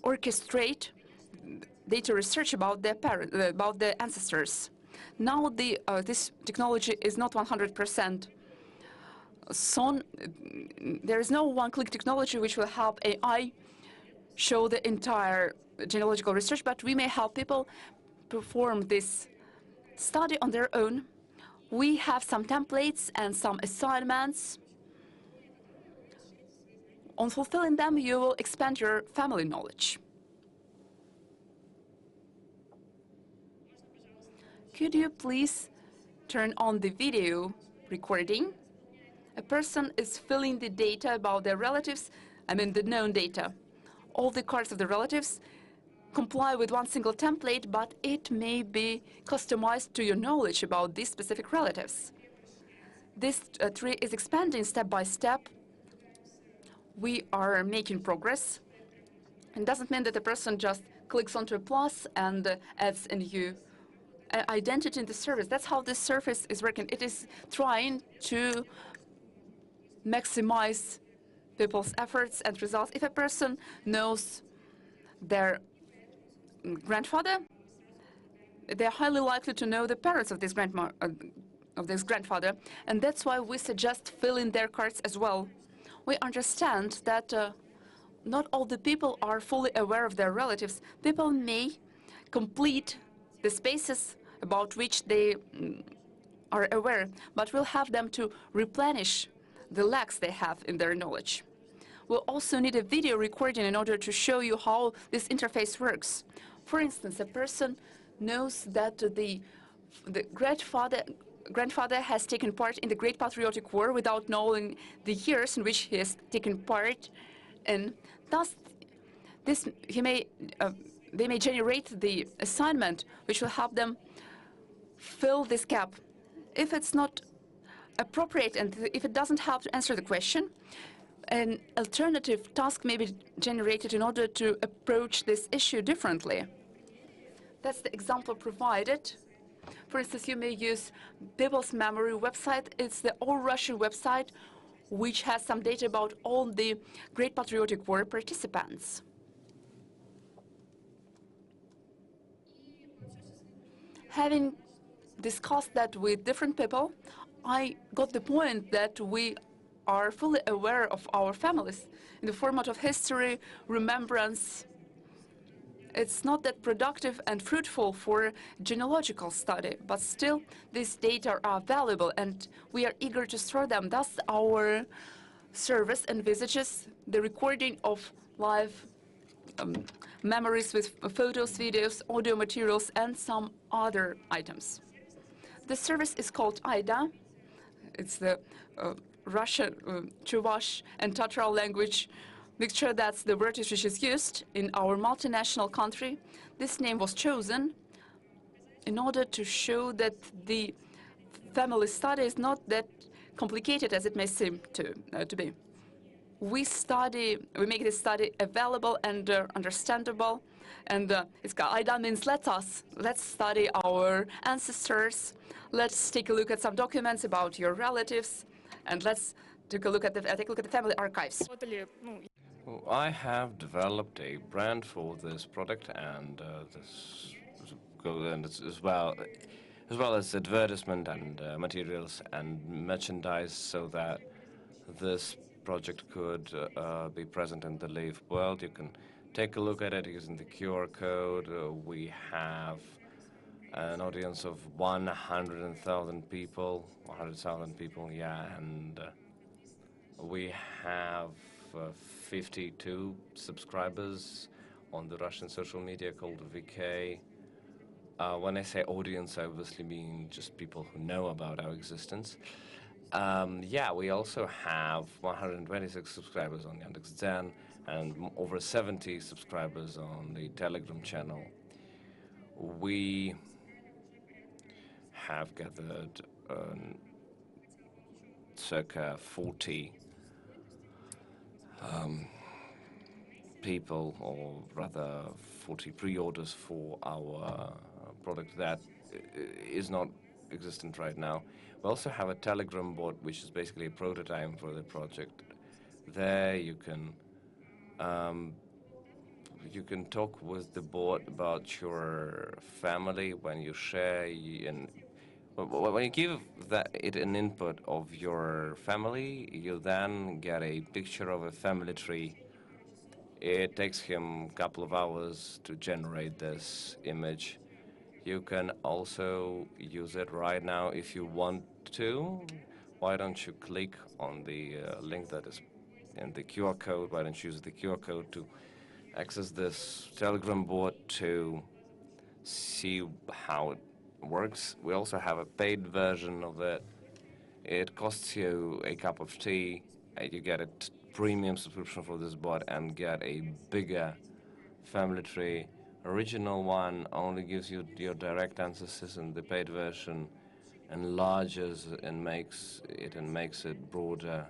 orchestrate data research about their about their ancestors. Now this technology is not 100%. There is no one-click technology which will help AI show the entire genealogical research, but we may help people perform this study on their own. We have some templates and some assignments. On fulfilling them, you will expand your family knowledge. Could you please turn on the video recording? A person is filling the data about their relatives, the known data. All the cards of the relatives comply with one single template, but it may be customized to your knowledge about these specific relatives. This tree is expanding step by step. We are making progress. It doesn't mean that a person just clicks onto a plus and adds a new identity in the service. That's how this service is working. It is trying to maximize people's efforts and results. If a person knows their grandfather, they're highly likely to know the parents of this grandfather, and that's why we suggest filling their cards as well. We understand that not all the people are fully aware of their relatives. People may complete the spaces about which they are aware, but we'll have them to replenish the lacks they have in their knowledge. We'll also need a video recording in order to show you how this interface works. For instance, a person knows that the grandfather has taken part in the Great Patriotic War without knowing the years in which he has taken part. in. Thus, they may generate the assignment which will help them fill this gap. If it's not appropriate and if it doesn't help to answer the question, an alternative task may be generated in order to approach this issue differently. That's the example provided. For instance, you may use People's Memory website. It's the all-Russian website which has some data about all the Great Patriotic War participants. Having discussed that with different people, I got the point that we are fully aware of our families in the format of history, remembrance. It's not that productive and fruitful for genealogical study, but still these data are valuable and we are eager to store them. Thus, our service envisages the recording of live memories with photos, videos, audio materials, and some other items. The service is called IDA. It's the Russian, Chuvash, and Tatar language mixture. That's the word which is used in our multinational country. This name was chosen in order to show that the family study is not that complicated as it may seem to be. We make this study available and understandable, and IDA means let's study our ancestors. Let's take a look at some documents about your relatives, and let's take a look at the family archives. Well, I have developed a brand for this product, and as well as advertisement and materials and merchandise, so that this project could be present in the live world. You can take a look at it using the QR code. We have an audience of 100,000 people, yeah, and we have 52 subscribers on the Russian social media called VK. When I say audience, I obviously mean just people who know about our existence. Yeah, we also have 126 subscribers on Yandex.Zen and over 70 subscribers on the Telegram channel. We have gathered circa 40 people, or rather 40 pre-orders for our product that is not existent right now. We also have a Telegram bot, which is basically a prototype for the project. There you can talk with the bot about your family when you share, and when you give it an input of your family, you then get a picture of a family tree. It takes him a couple of hours to generate this image. You can also use it right now if you want to. Why don't you click on the link that is in the QR code? Why don't you use the QR code to access this Telegram bot to see how it works? We also have a paid version of it. It costs you a cup of tea. You get a premium subscription for this bot and get a bigger family tree. Original one only gives you your direct ancestors, and the paid version enlarges and makes it broader,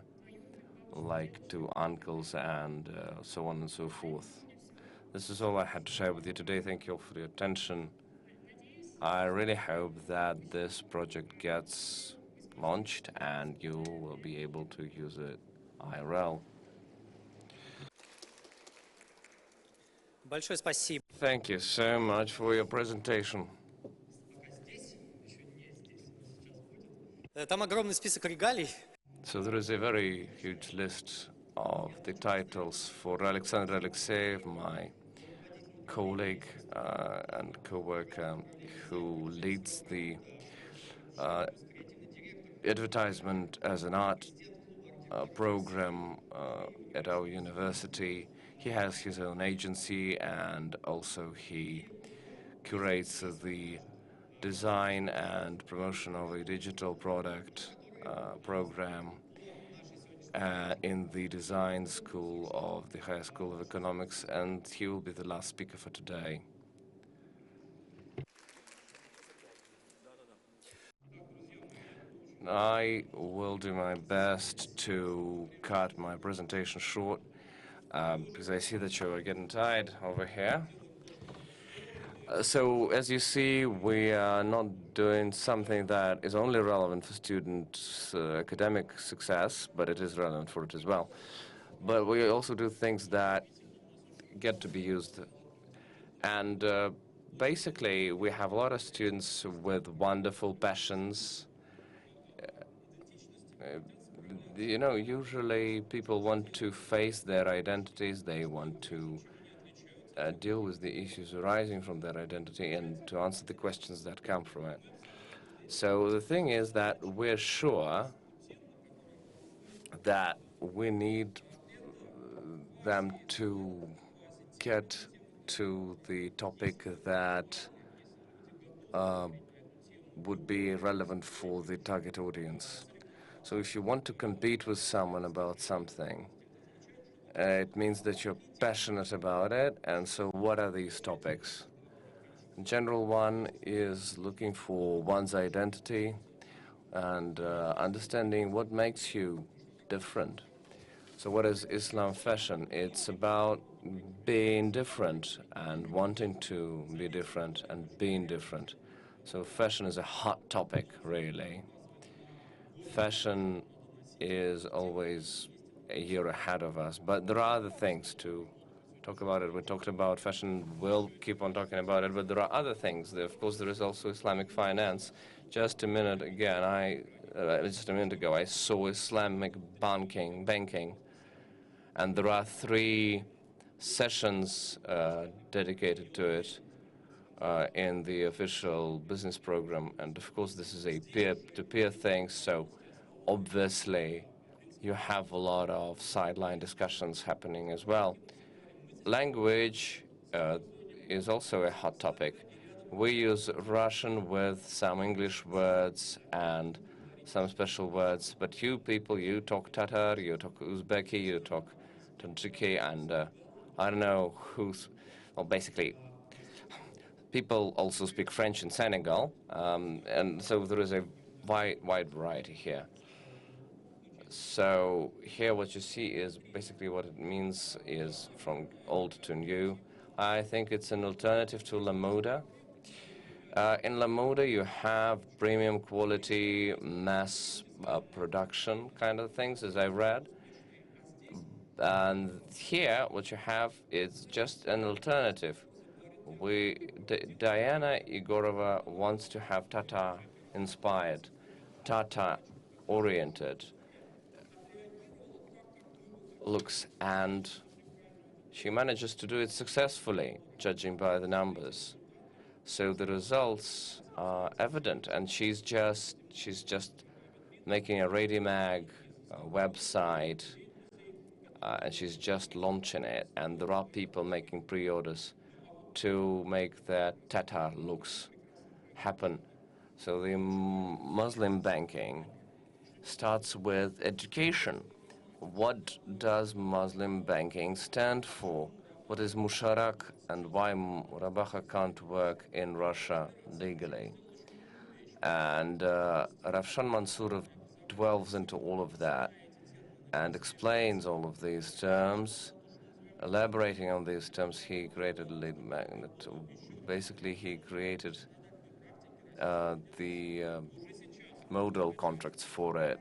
like to uncles and so on and so forth. This is all I had to share with you today. Thank you all for your attention. I really hope that this project gets launched and you will be able to use it IRL. Большое спасибо. Thank you so much for your presentation. Там огромный список регалий. So there is a very huge list of the titles for Alexander Alexeyev, my colleague and co-worker who leads the advertisement as an art program at our university. He has his own agency, and also he curates the design and promotion of a digital product program. in the design school of the Higher School of Economics, and he will be the last speaker for today. I will do my best to cut my presentation short, because I see that you're getting tired over here. So, as you see, we are not doing something that is only relevant for students' academic success, but it is relevant for it as well. But we also do things that get to be used. And basically, we have a lot of students with wonderful passions. You know, usually people want to face their identities. They want to deal with the issues arising from their identity and to answer the questions that come from it. So the thing is that we're sure that we need them to get to the topic that would be relevant for the target audience. So if you want to compete with someone about something, it means that you're passionate about it. And so what are these topics? The general one is looking for one's identity and understanding what makes you different. So what is Islam fashion? It's about being different and wanting to be different and being different. So fashion is a hot topic, really. Fashion is always a year ahead of us, but there are other things to talk about it. We talked about fashion, we'll keep on talking about it, but there are other things. Of course, there is also Islamic finance. Just a minute ago, I saw Islamic banking, and there are 3 sessions dedicated to it in the official business program. And of course, this is a peer-to-peer thing, so obviously you have a lot of sideline discussions happening as well. Language is also a hot topic. We use Russian with some English words and some special words, but you people, you talk Tatar, you talk Uzbeki, you talk Tajiki, and I don't know who's, well, basically, people also speak French in Senegal, and so there is a wide variety here. So here what you see is basically what it means is from old to new. I think it's an alternative to La Moda. In La Moda you have premium quality, mass production kind of things, as I read. And here what you have is just an alternative. Diana Igorova wants to have Tata-inspired, Tata-oriented looks, and she manages to do it successfully, judging by the numbers. So the results are evident, and she's just making a ReadyMag website, and she's just launching it, and there are people making pre-orders to make their Tatar looks happen. So the Muslim banking starts with education. What does Muslim banking stand for? What is Musharak, and why Murabaha can't work in Russia legally? And Ravshan Mansurov delves into all of that and explains all of these terms. Elaborating on these terms, he created a lead magnet. Basically, he created the modal contracts for it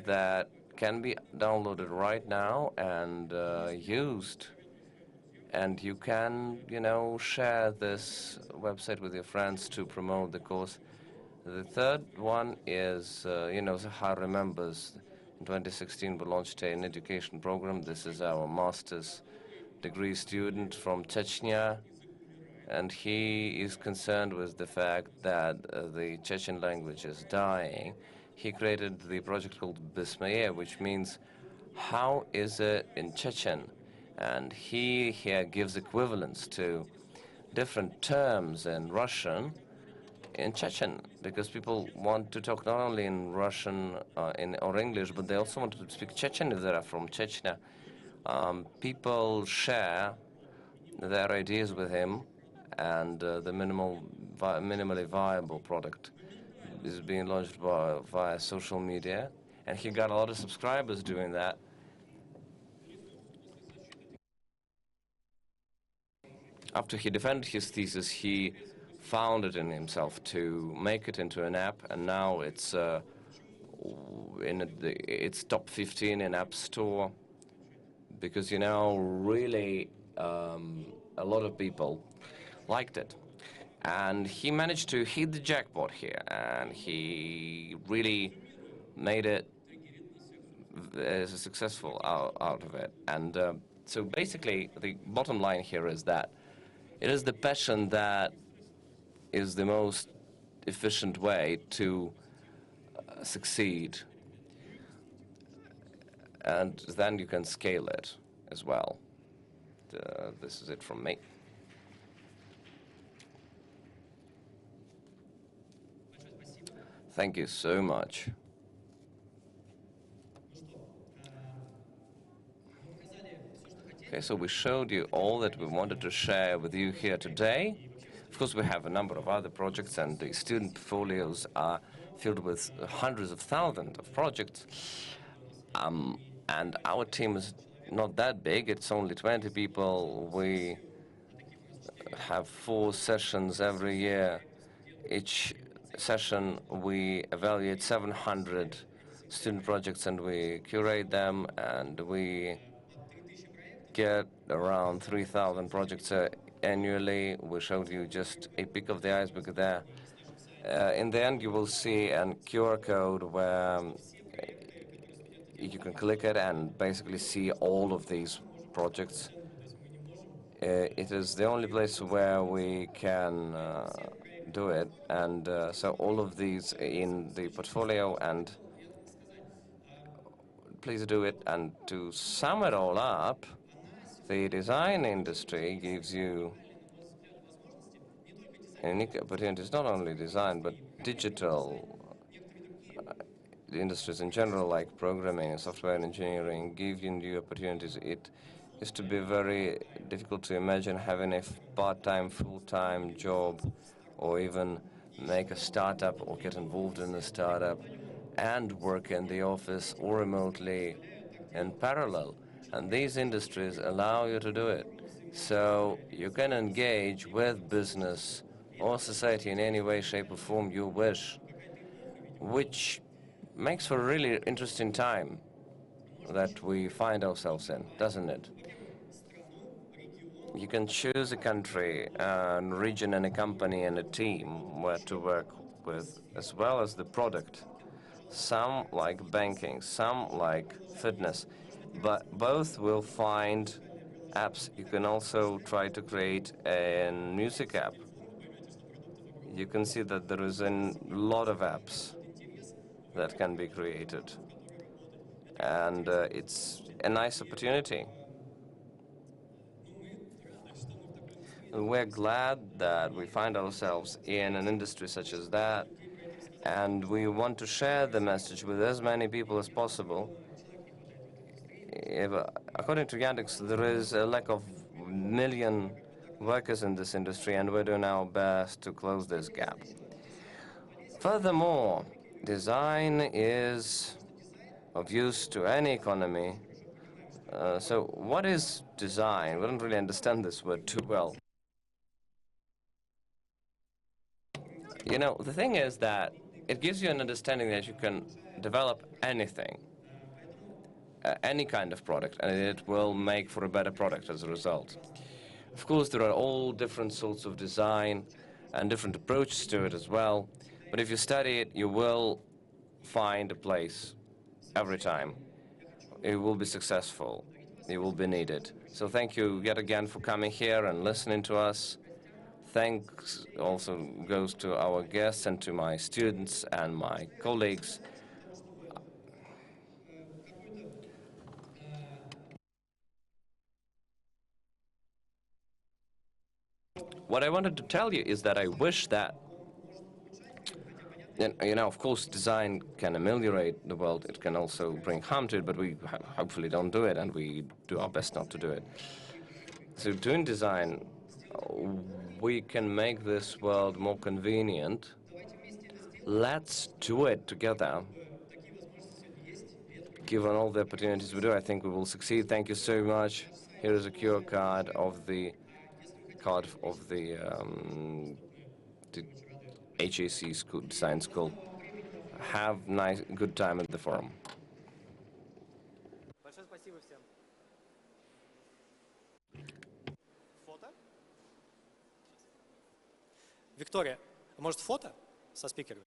that can be downloaded right now and used. And you can, share this website with your friends to promote the course. The third one is, Zahar remembers, in 2016 we launched an education program. This is our master's degree student from Chechnya, and he is concerned with the fact that the Chechen language is dying. He created the project called Bismaye, which means, how is it in Chechen? And he here gives equivalents to different terms in Russian in Chechen, because people want to talk not only in Russian or English, but they also want to speak Chechen if they are from Chechnya. People share their ideas with him, and the minimally viable product is being launched via social media, and he got a lot of subscribers doing that. After he defended his thesis, he found it in himself to make it into an app, and now it's it's top 15 in App Store, because really a lot of people liked it. And he managed to hit the jackpot here, and he really made it successful out of it. And so basically, the bottom line here is that it is the passion that is the most efficient way to succeed. And then you can scale it as well. This is it from me. Thank you so much. Okay, so we showed you all that we wanted to share with you here today. Of course, we have a number of other projects, and the student portfolios are filled with hundreds of thousands of projects. And our team is not that big. It's only 20 people. We have 4 sessions every year. Each session, we evaluate 700 student projects, and we curate them, and we get around 3,000 projects annually. We showed you just a peek of the iceberg there. In the end, you will see a QR code where you can click it and basically see all of these projects. It is the only place where we can do it, and so all of these in the portfolio, and please do it. And to sum it all up, the design industry gives you unique opportunities, not only design, but digital industries in general, like programming and software engineering, give you new opportunities. It used to be very difficult to imagine having a part-time, full-time job, or even make a startup or get involved in a startup and work in the office or remotely in parallel. And these industries allow you to do it. So you can engage with business or society in any way, shape, or form you wish, which makes for a really interesting time that we find ourselves in, doesn't it? You can choose a country, a region, and a company and a team where to work with, as well as the product. Some like banking, some like fitness, but both will find apps. You can also try to create a music app. You can see that there is a lot of apps that can be created, and it's a nice opportunity. And we're glad that we find ourselves in an industry such as that, and we want to share the message with as many people as possible. According to Yandex, there is a lack of million workers in this industry, and we're doing our best to close this gap. Furthermore, design is of use to any economy. So what is design? We don't really understand this word too well. The thing is that it gives you an understanding that you can develop anything, any kind of product, and it will make for a better product as a result. Of course, there are all different sorts of design and different approaches to it as well, but if you study it, you will find a place every time. It will be successful. It will be needed. So thank you yet again for coming here and listening to us. Thanks also goes to our guests and to my students and my colleagues. What I wanted to tell you is that I wish that And, of course, design can ameliorate the world. It can also bring harm to it, but we hopefully don't do it, and we do our best not to do it. So doing design, we can make this world more convenient. Let's do it together. Given all the opportunities we do, I think we will succeed. Thank you so much. Here is a QR card of the HAC school, design school. Have good time at the forum. Большое спасибо всем. Фото? Виктория, а может фото со спикером?